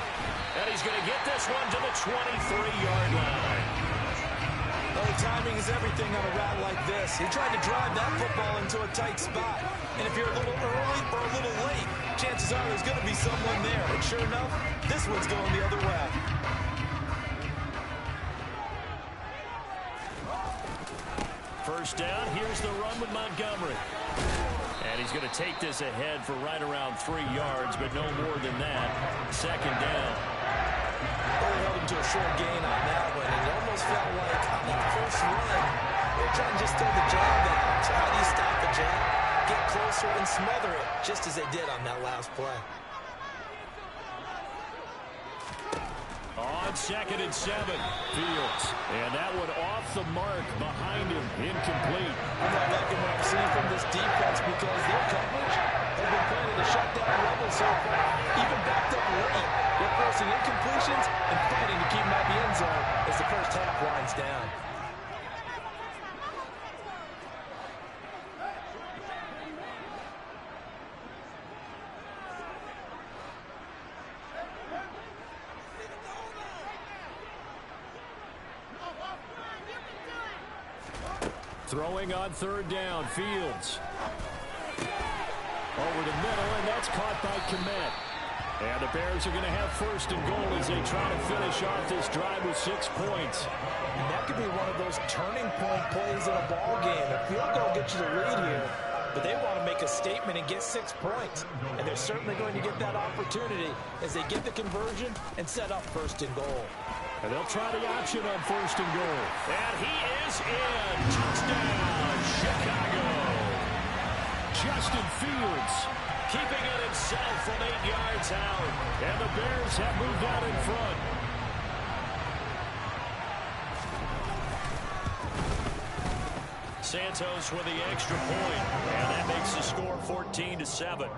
And he's going to get this one to the 23-yard line. Well, the timing is everything on a route like this. He tried to drive that football into a tight spot. And if you're a little early or a little late, chances are there's going to be someone there. And sure enough, this one's going the other way. First down, here's the run with Montgomery. And he's going to take this ahead for right around 3 yards, but no more than that. Second down. Well, they held him to a short gain on that one. It almost felt like on that first run, they're trying to just throw the jab down. So how do you stop the jab? Get closer and smother it, just as they did on that last play. On 2nd and 7, Fields. And that one off the mark behind him, incomplete. I'm not liking what I'm seeing from this defense because their coverage has been playing at a shutdown level so far. Even backed up late, they're forcing incompletions and fighting to keep them out the end zone as the first half winds down. Throwing on 3rd down, Fields. Over the middle, and that's caught by Kmet. And the Bears are going to have first and goal as they try to finish off this drive with 6 points. And that could be one of those turning point plays in a ball game. A field goal gets you the lead here, but they want to make a statement and get 6 points. And they're certainly going to get that opportunity as they get the conversion and set up first and goal. And they'll try the option on first and goal. And he is in. Touchdown, Chicago. Justin Fields Keeping it himself from 8 yards out. And the Bears have moved out in front. Santos with the extra point. And that makes the score 14-7.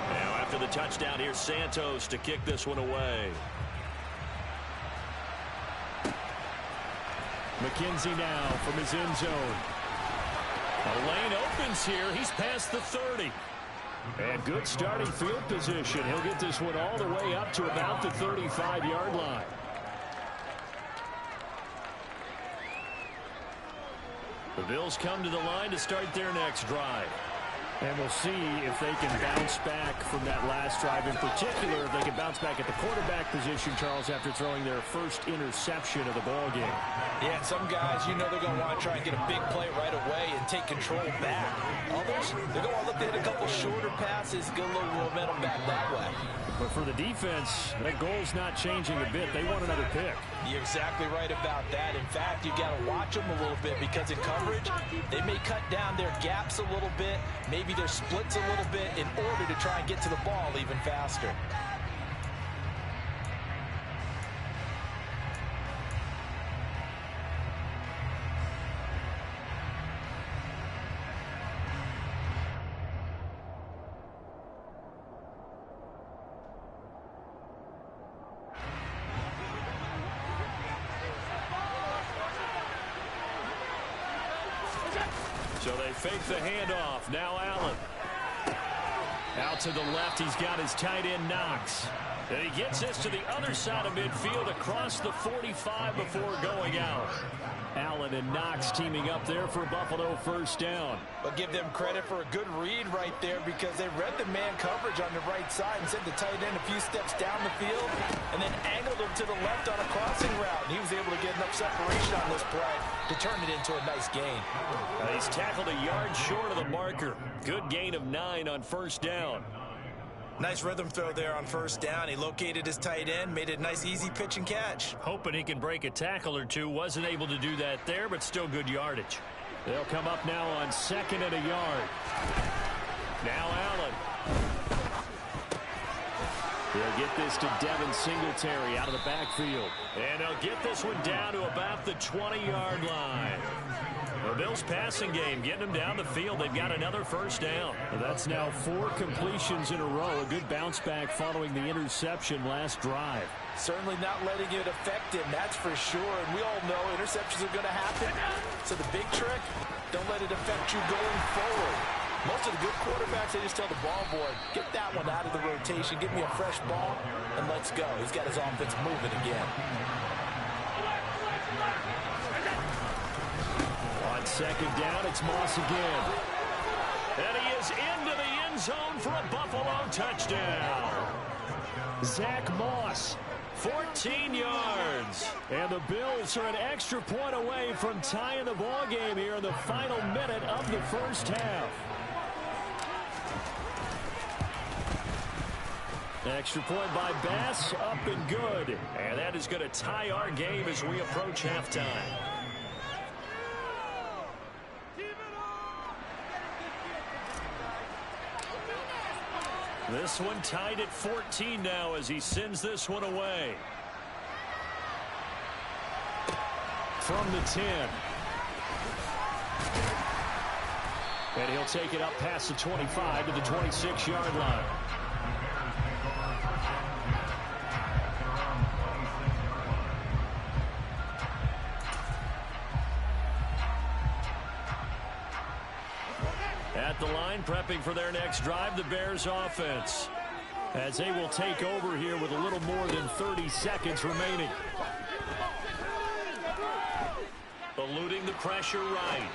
Now after the touchdown, here's Santos to kick this one away. McKenzie now from his end zone. The lane opens here. He's past the 30. And good starting field position. He'll get this one all the way up to about the 35-yard line. The Bills come to the line to start their next drive. And we'll see if they can bounce back from that last drive. In particular, if they can bounce back at the quarterback position, Charles, after throwing their first interception of the ball game. Yeah, and some guys, you know they're going to want to try and get a big play right away and take control back. Others, they're going to look to hit a couple shorter passes, get a little momentum back that way. But for the defense, that goal's not changing a bit. They want another pick. You're exactly right about that. In fact, you got to watch them a little bit because in coverage, they may cut down their gaps a little bit, maybe their splits a little bit in order to try and get to the ball even faster. So they fake the handoff. Now Allen. Out to the left, he's got his tight end Knox. And he gets this to the other side of midfield across the 45 before going out. Allen and Knox teaming up there for Buffalo first down. But give them credit for a good read right there because they read the man coverage on the right side and sent the tight end a few steps down the field and then angled him to the left on a crossing route. And he was able to get enough separation on this play to turn it into a nice gain. He's tackled a yard short of the marker. Good gain of 9 on first down. Nice rhythm throw there on first down. He located his tight end, made it a nice easy pitch and catch. Hoping he can break a tackle or two. Wasn't able to do that there, but still good yardage. They'll come up now on 2nd and a yard. Now Allen. They'll get this to Devin Singletary out of the backfield. And they'll get this one down to about the 20-yard line. The Bills passing game, getting them down the field. They've got another first down. That's now 4 completions in a row. A good bounce back following the interception last drive. Certainly not letting it affect him, that's for sure. And we all know interceptions are going to happen. So the big trick, don't let it affect you going forward. Most of the good quarterbacks, they just tell the ball boy, get that one out of the rotation, give me a fresh ball, and let's go. He's got his offense moving again. On 2nd down, it's Moss again. And he is into the end zone for a Buffalo touchdown. Zach Moss. 14 yards. And the Bills are an extra point away from tying the ball game here in the final minute of the first half. Extra point by Bass, up and good. And that is going to tie our game as we approach halftime. This one tied at 14 now as he sends this one away. From the 10. And he'll take it up past the 25 to the 26-yard line. At the line, prepping for their next drive, the Bears offense. As they will take over here with a little more than 30 seconds remaining. Eluding the pressure right.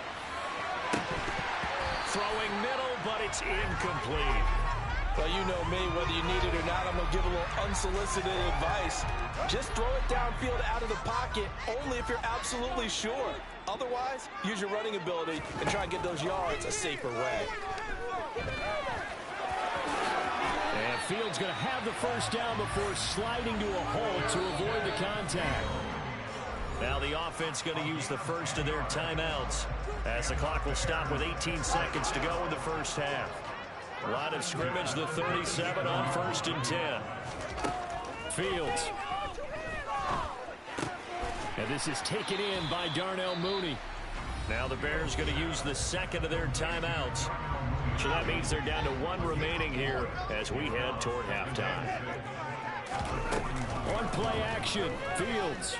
Throwing middle, but it's incomplete. Well, you know me, whether you need it or not, I'm going to give a little unsolicited advice. Just throw it downfield out of the pocket, only if you're absolutely sure. Otherwise, use your running ability and try and get those yards a safer way. And Fields going to have the first down before sliding to a halt to avoid the contact. Now the offense going to use the first of their timeouts as the clock will stop with 18 seconds to go in the first half. Line of scrimmage, the 37 on 1st and 10. Fields. And this is taken in by Darnell Mooney. Now the Bears going to use the second of their timeouts. So that means they're down to one remaining here as we head toward halftime. On play action, Fields.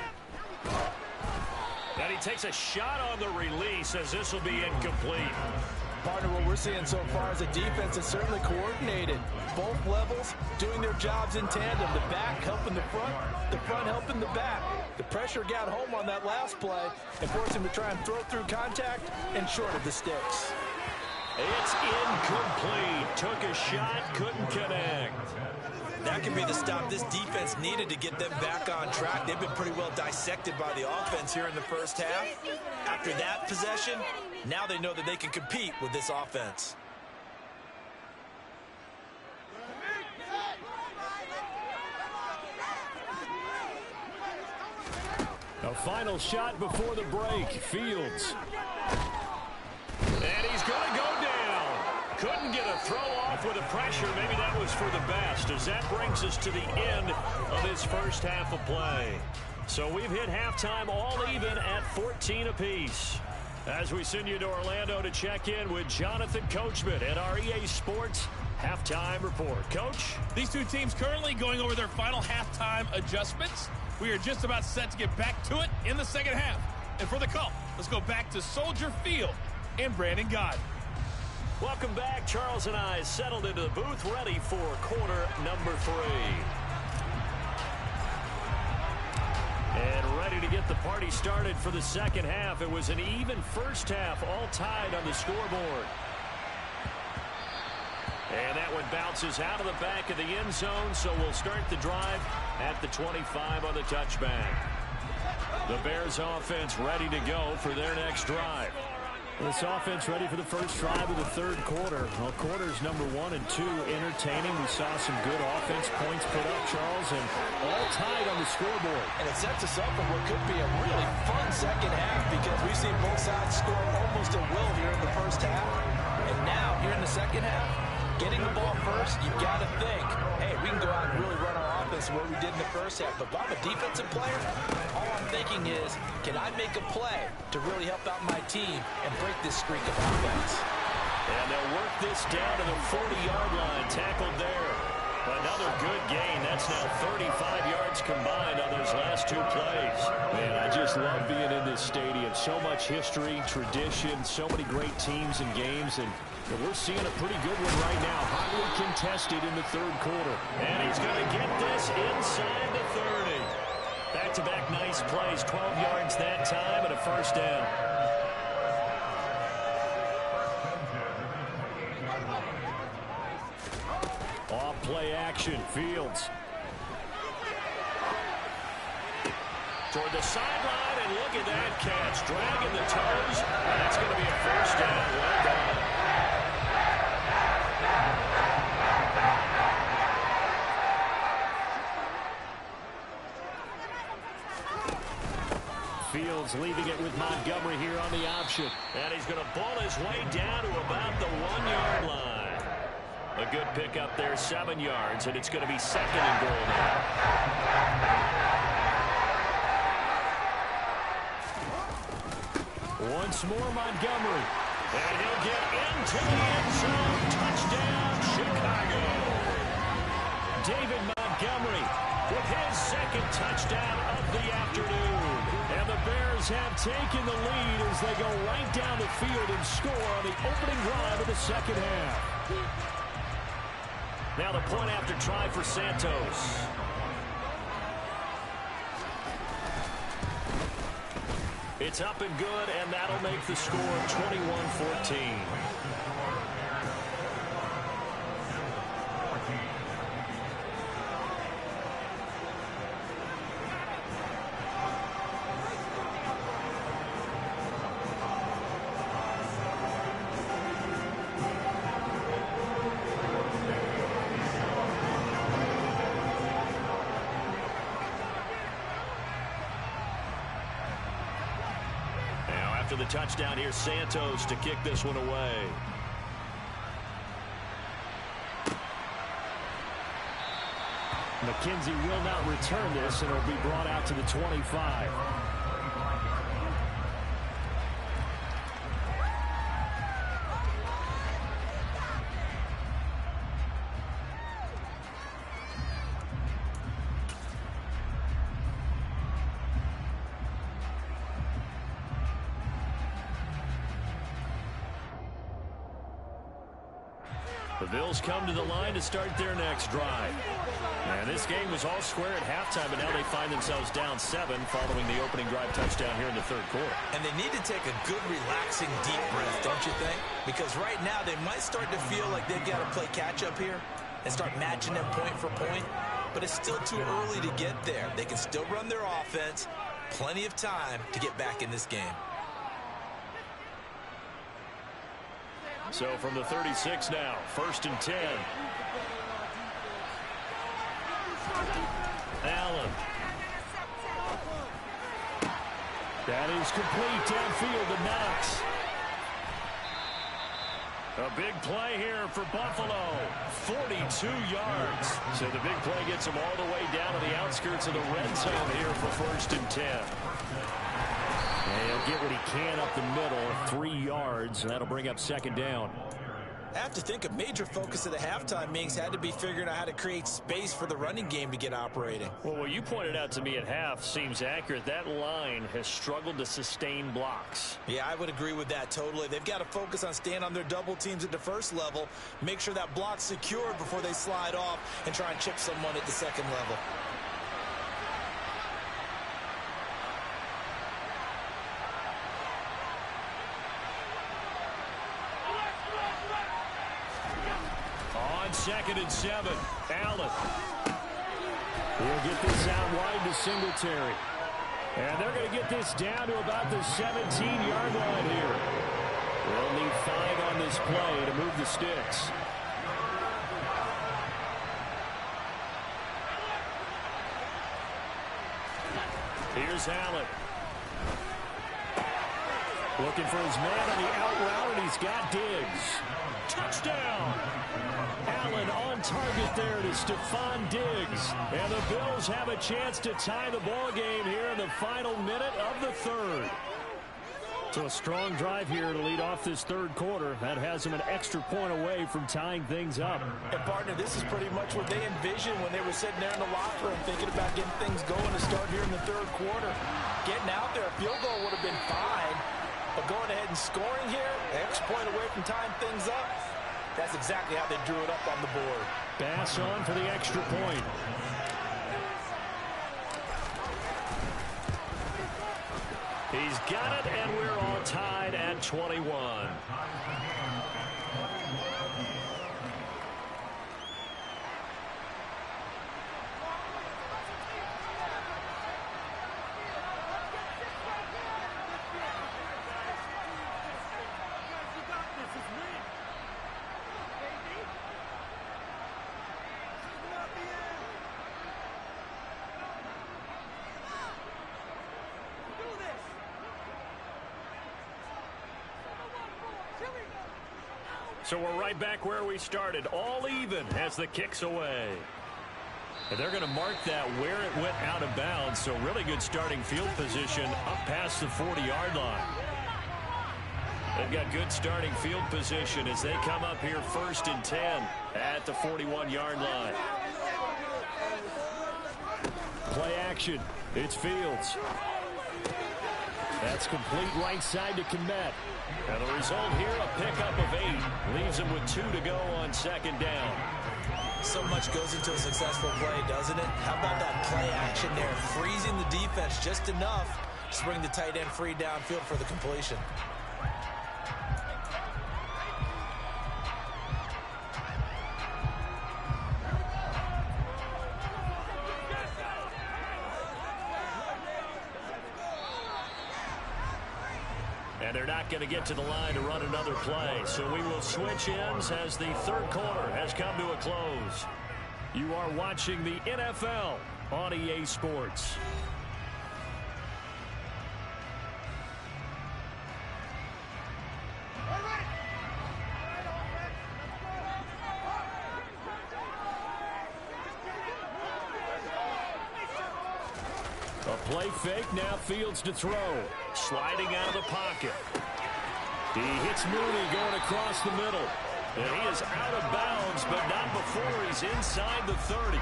And he takes a shot on the release as this will be incomplete. Partner, what we're seeing so far is a defense that's certainly coordinated. Both levels doing their jobs in tandem. The back helping the front helping the back. The pressure got home on that last play and forced him to try and throw through contact and shorted the sticks. It's incomplete. Took a shot, couldn't connect. That could be the stop this defense needed to get them back on track. They've been pretty well dissected by the offense here in the first half. After that possession, now they know that they can compete with this offense. A final shot before the break. Fields. And he's going to go down. Couldn't get a throw off with the pressure. Maybe that was for the best, as that brings us to the end of this first half of play. So we've hit halftime all even at 14 apiece. As we send you to Orlando to check in with Jonathan Coachman at our EA Sports Halftime Report. Coach? These two teams currently going over their final halftime adjustments. We are just about set to get back to it in the second half. And for the call, let's go back to Soldier Field and Brandon Gaudin. Welcome back. Charles and I settled into the booth, ready for quarter number 3. And ready to get the party started for the second half. It was an even first half, all tied on the scoreboard. And that one bounces out of the back of the end zone, so we'll start the drive at the 25 on the touchback. The Bears offense ready to go for their next drive. This offense ready for the first drive of the third quarter. Well, quarters number 1 and 2 entertaining. We saw some good offense points put up, Charles, and all tied on the scoreboard. And it sets us up for what could be a really fun second half, because we've seen both sides score almost at will here in the first half. And now, here in the second half, getting the ball first, you've got to think, hey, we can go out and really run our offense the way we did in the first half. But if I'm a defensive player, all I'm thinking is, can I make a play to really help out my team and break this streak of offense? And they'll work this down to the 40-yard line, tackled there. Another good gain. That's now 35 yards combined on those last 2 plays. Man, I just love being in this stadium. So much history, tradition, so many great teams and games, and we're seeing a pretty good one right now. Hotly contested in the third quarter. And he's going to get this inside the 30. Back-to-back nice plays, 12 yards that time and a first down. Off play action, Fields. Toward the sideline, and look at that catch. Dragging the toes, and that's going to be a first down. Well done. Fields leaving it with Montgomery here on the option. And he's going to ball his way down to about the 1-yard line. A good pickup there, 7 yards, and it's going to be second and goal now. Once more, Montgomery. And he'll get into the end zone. Touchdown, Chicago. David Montgomery with his second touchdown of the afternoon. And the Bears have taken the lead as they go right down the field and score on the opening drive of the second half. Now the point after try for Santos. It's up and good, and that'll make the score 21-14. After the touchdown, here's Santos to kick this one away. McKenzie will not return this, and it'll be brought out to the 25. The Bills come to the line to start their next drive. And this game was all square at halftime, but now they find themselves down 7 following the opening drive touchdown here in the third quarter. And they need to take a good, relaxing, deep breath, don't you think? Because right now they might start to feel like they've got to play catch-up here and start matching them point for point. But it's still too early to get there. They can still run their offense. Plenty of time to get back in this game. So from the 36 now, 1st and 10. Allen. That is complete downfield to Knox. A big play here for Buffalo. 42 yards. So the big play gets them all the way down to the outskirts of the red zone here for 1st and 10. And he'll get what he can up the middle, 3 yards, and that'll bring up 2nd down. I have to think a major focus of the halftime meetings had to be figuring out how to create space for the running game to get operating. Well, what you pointed out to me at half seems accurate. That line has struggled to sustain blocks. Yeah, I would agree with that totally. They've got to focus on staying on their double teams at the first level, make sure that block's secured before they slide off and try and chip someone at the second level. On 2nd and 7, Allen. He'll get this out wide to Singletary. And they're going to get this down to about the 17-yard line here. They'll need 5 on this play to move the sticks. Here's Allen. Looking for his man on the out route, and he's got Diggs. Touchdown! Allen on target there to Stephon Diggs. And the Bills have a chance to tie the ball game here in the final minute of the third. So a strong drive here to lead off this third quarter. That has them an extra point away from tying things up. And, partner, this is pretty much what they envisioned when they were sitting there in the locker room thinking about getting things going to start here in the third quarter. Getting out there, a field goal would have been fine. But going ahead and scoring here, an extra point away from tying things up, that's exactly how they drew it up on the board. Bass on for the extra point. He's got it, and we're all tied at 21. So we're right back where we started, all even as the kick's away. And they're going to mark that where it went out of bounds, so really good starting field position up past the 40-yard line. They've got good starting field position as they come up here 1st and 10 at the 41-yard line. Play action. It's Fields. That's complete right side to Kmet. And the result here, a pickup of 8. Leaves him with 2 to go on 2nd down. So much goes into a successful play, doesn't it? How about that play action there? Freezing the defense just enough Just bring the tight end free downfield for the completion. And they're not going to get to the line to run another play. So we will switch ends as the third quarter has come to a close. You are watching the NFL on EA Sports. A play fake, now Fields to throw. Sliding out of the pocket. He hits Mooney going across the middle. And he is out of bounds, but not before he's inside the 30.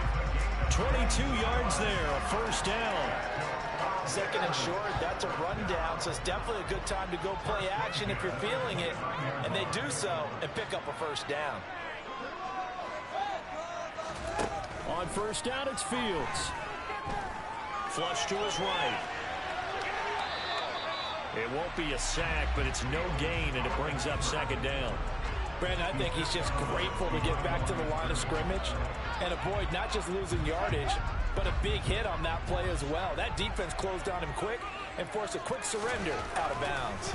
22 yards there, a first down. Second and short, that's a rundown, so it's definitely a good time to go play action if you're feeling it. And they do so and pick up a first down. On first down, it's Fields. Flush to his right. It won't be a sack, but it's no gain, and it brings up second down. Brandon, I think he's just grateful to get back to the line of scrimmage and avoid not just losing yardage, but a big hit on that play as well. That defense closed on him quick and forced a quick surrender out of bounds.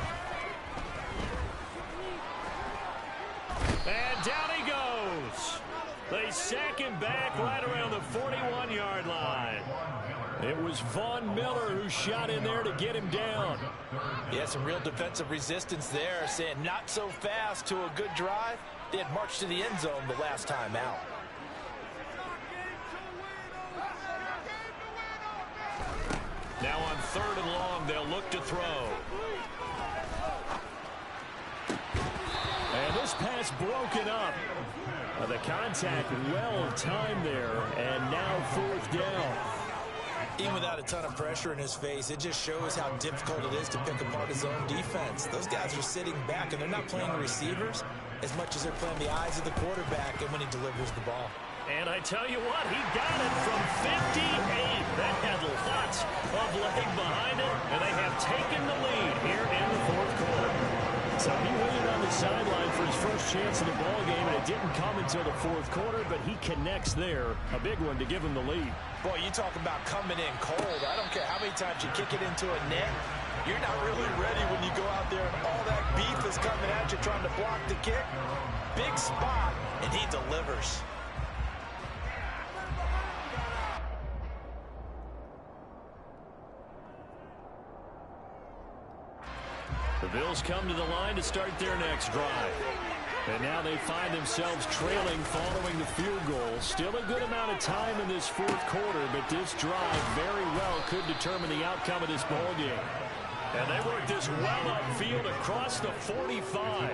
And down he goes. They sack him back right around the 41-yard line. It was Von Miller who shot in there to get him down. Yeah, some real defensive resistance there, saying not so fast to a good drive. They had marched to the end zone the last time out. Now on third and long, they'll look to throw. And this pass broken up. The contact well timed there, and now fourth down. Even without a ton of pressure in his face, it just shows how difficult it is to pick apart his own defense. Those guys are sitting back, and they're not playing receivers as much as they're playing the eyes of the quarterback and when he delivers the ball. And I tell you what, he got it from 58. That had lots of leg behind it, and they have taken the lead here in the fourth quarter. So he waited on the sideline for his first chance in the ball game, and it didn't come until the fourth quarter, but he connects there. A big one to give him the lead. Boy, you talk about coming in cold. I don't care how many times you kick it into a net. You're not really ready when you go out there and all that beef is coming at you trying to block the kick. Big spot, and he delivers. The Bills come to the line to start their next drive. And now they find themselves trailing following the field goal. Still a good amount of time in this fourth quarter, but this drive very well could determine the outcome of this ball game. And they work this well upfield across the 45.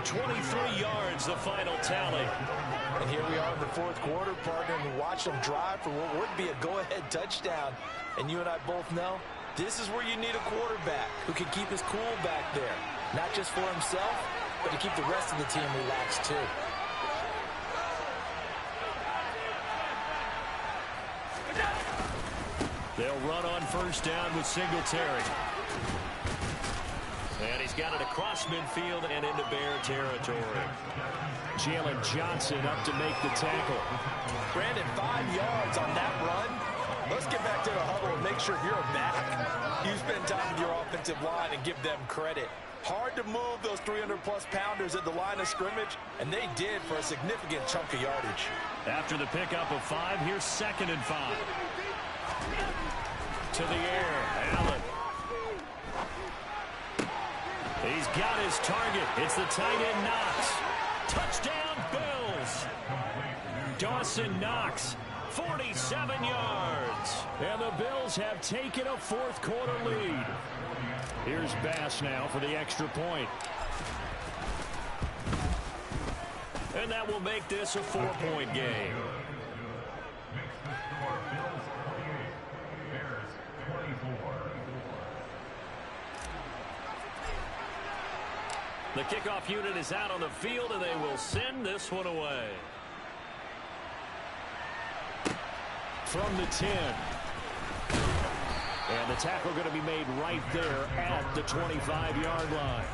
23 yards, the final tally. And here we are in the fourth quarter, partner, and watch them drive for what would be a go-ahead touchdown. And you and I both know this is where you need a quarterback who can keep his cool back there. Not just for himself, but to keep the rest of the team relaxed too. They'll run on first down with Singletary. And he's got it across midfield and into Bear territory. Jalen Johnson up to make the tackle. Brandon, 5 yards on that run. Let's get back to the huddle and make sure you're back. You spend time with your offensive line and give them credit. Hard to move those 300-plus pounders at the line of scrimmage, and they did for a significant chunk of yardage. After the pickup of 5, here's 2nd and 5. To the air, Allen. He's got his target. It's the tight end Knox. Touchdown, Bills. Dawson Knox, 47 yards. And the Bills have taken a fourth quarter lead. Here's Bass now for the extra point. And that will make this a 4-point game. The kickoff unit is out on the field, and they will send this one away. From the 10. And the tackle going to be made right there at the 25-yard line.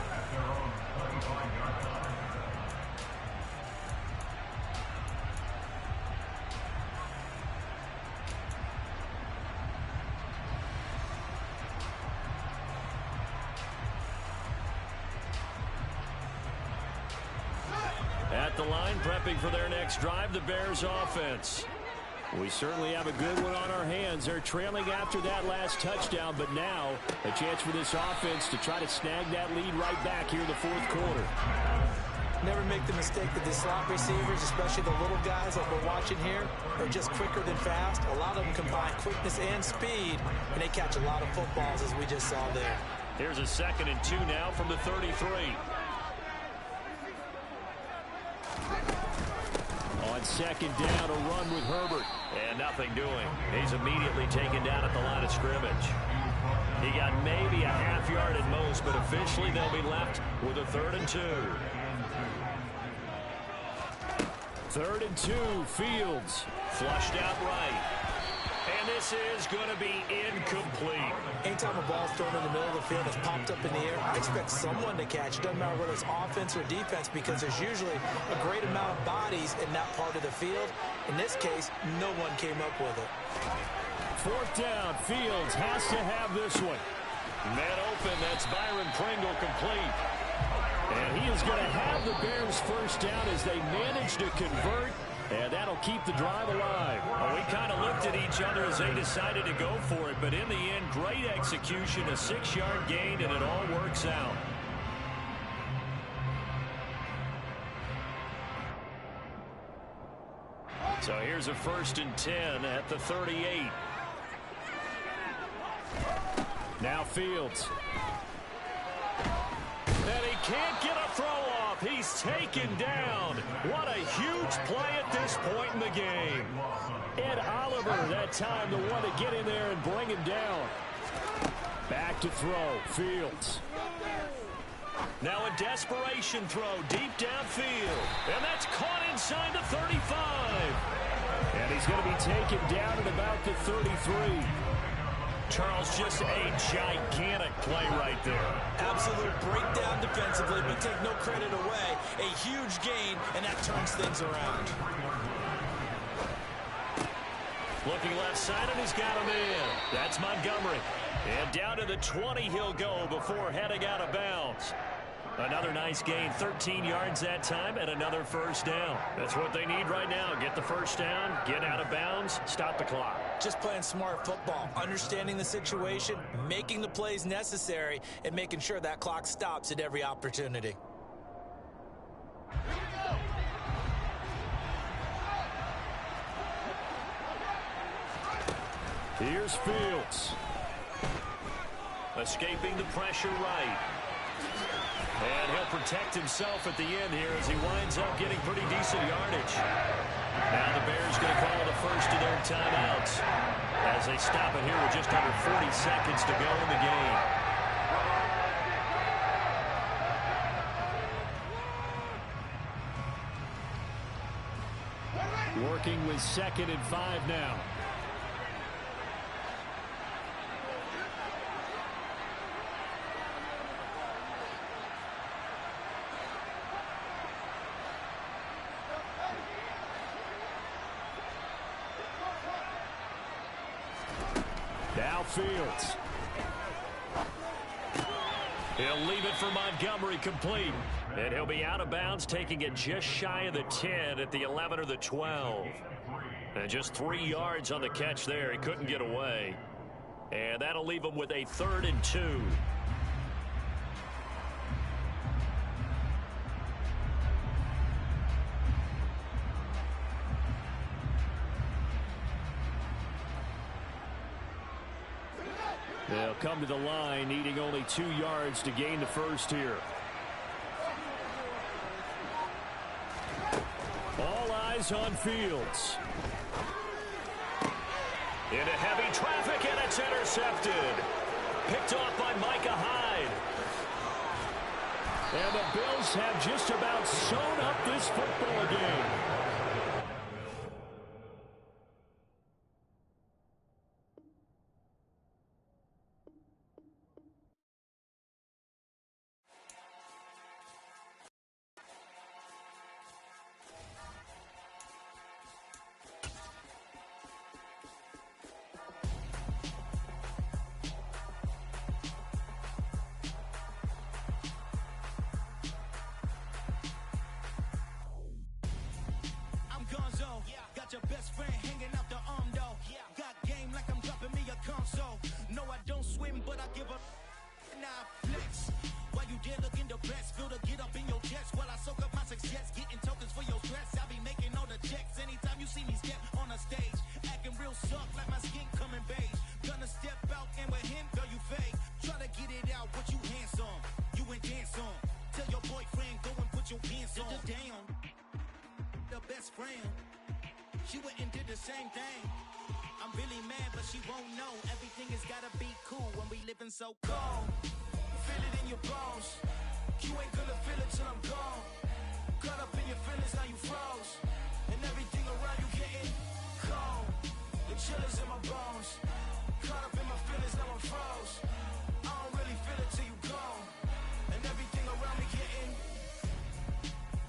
At the line, prepping for their next drive, the Bears offense. We certainly have a good one on our hands. They're trailing after that last touchdown, but now a chance for this offense to try to snag that lead right back here in the fourth quarter. Never make the mistake that the slot receivers, especially the little guys like we're watching here, are just quicker than fast. A lot of them combine quickness and speed, and they catch a lot of footballs, as we just saw there. Here's a 2nd and 2 now from the 33. On 2nd down, a run with Herbert. And nothing doing. He's immediately taken down at the line of scrimmage. He got maybe a half yard at most, but officially they'll be left with a 3rd and 2. 3rd and 2, Fields. Flushed out right. And this is going to be incomplete. Anytime a ball's thrown in the middle of the field that's popped up in the air, I expect someone to catch. Doesn't matter whether it's offense or defense, because there's usually a great amount of bodies in that part of the field. In this case, no one came up with it. 4th down, Fields has to have this one. Man open, that's Byron Pringle complete. And he is going to have the Bears first down as they manage to convert. And that'll keep the drive alive. Well, we kind of looked at each other as they decided to go for it. But in the end, great execution, a 6-yard gain, and it all works out. So here's a 1st and 10 at the 38. Now Fields. And he can't get a throw off. He's taken down. What a huge play at this point in the game. Ed Oliver, that time, the one to get in there and bring him down. Back to throw, Fields. Now a desperation throw deep downfield. And that's caught inside the 35. And he's going to be taken down at about the 33. Charles, just a gigantic play right there. Absolute breakdown defensively, but take no credit away. A huge gain, and that turns things around. Looking left side, and he's got him in. That's Montgomery. And down to the 20 he'll go before heading out of bounds. Another nice gain, 13 yards that time, and another first down. That's what they need right now. Get the first down, get out of bounds, stop the clock. Just playing smart football, understanding the situation, making the plays necessary, and making sure that clock stops at every opportunity. Here's Fields. Escaping the pressure right. And he'll protect himself at the end here as he winds up getting pretty decent yardage. Now the Bears going to call the first of their timeouts as they stop it here with just under 40 seconds to go in the game. Working with 2nd and 5 now. Fields. He'll leave it for Montgomery complete. And he'll be out of bounds, taking it just shy of the 10 at the 11 or the 12. And just 3 yards on the catch there. He couldn't get away. And that'll leave him with a 3rd and 2. They'll come to the line, needing only 2 yards to gain the first here. All eyes on Fields. Into heavy traffic, and it's intercepted. Picked off by Micah Hyde. And the Bills have just about sewn up this football game. your best friend hanging out the arm though. Got game like I'm dropping me a console. No, I don't swim, but I give a nah flex. While you there looking depressed, feel the get up in your chest while I soak up my success, getting tokens for your stress. I be making all the checks anytime you see me step on a stage, acting real suck like my skin coming beige. Gonna step out and with him, girl, you fake. Try to get it out, but you handsome. You ain't dance on. Tell your boyfriend go and put your pants on. Down. The best friend, she went and did the same thing. I'm really mad, but she won't know. Everything has gotta be cool when we living so cold. Feel it in your bones. You ain't gonna feel it till I'm gone. Caught up in your feelings, now you froze. And everything around you getting cold. The chillers in my bones. Caught up in my feelings, now I'm froze. I don't really feel it till you gone. And everything around me getting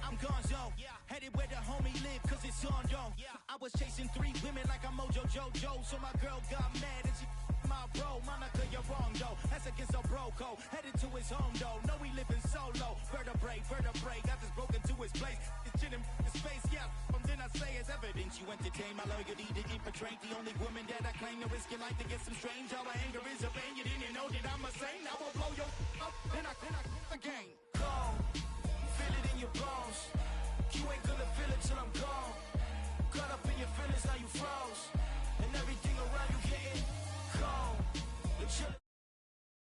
I'm gonzo. Headed where the homie live, cause it's on though. I was chasing 3 women like I'm Mojo Jojo. So my girl got mad and she my bro. Monica, you're wrong though. That's against a bro code. Headed to his home though. No, we living solo. Vertebrae. Got this broken to his place. It's shit in his face, yeah. From then I say it's evidence you entertain my loyalty to infiltrate. The only woman that I claim to risk your life to get some strange. All my anger is a pain. You didn't know that I'm a saint. I will blow your up. Then I again. Cold. Feel it in your bones.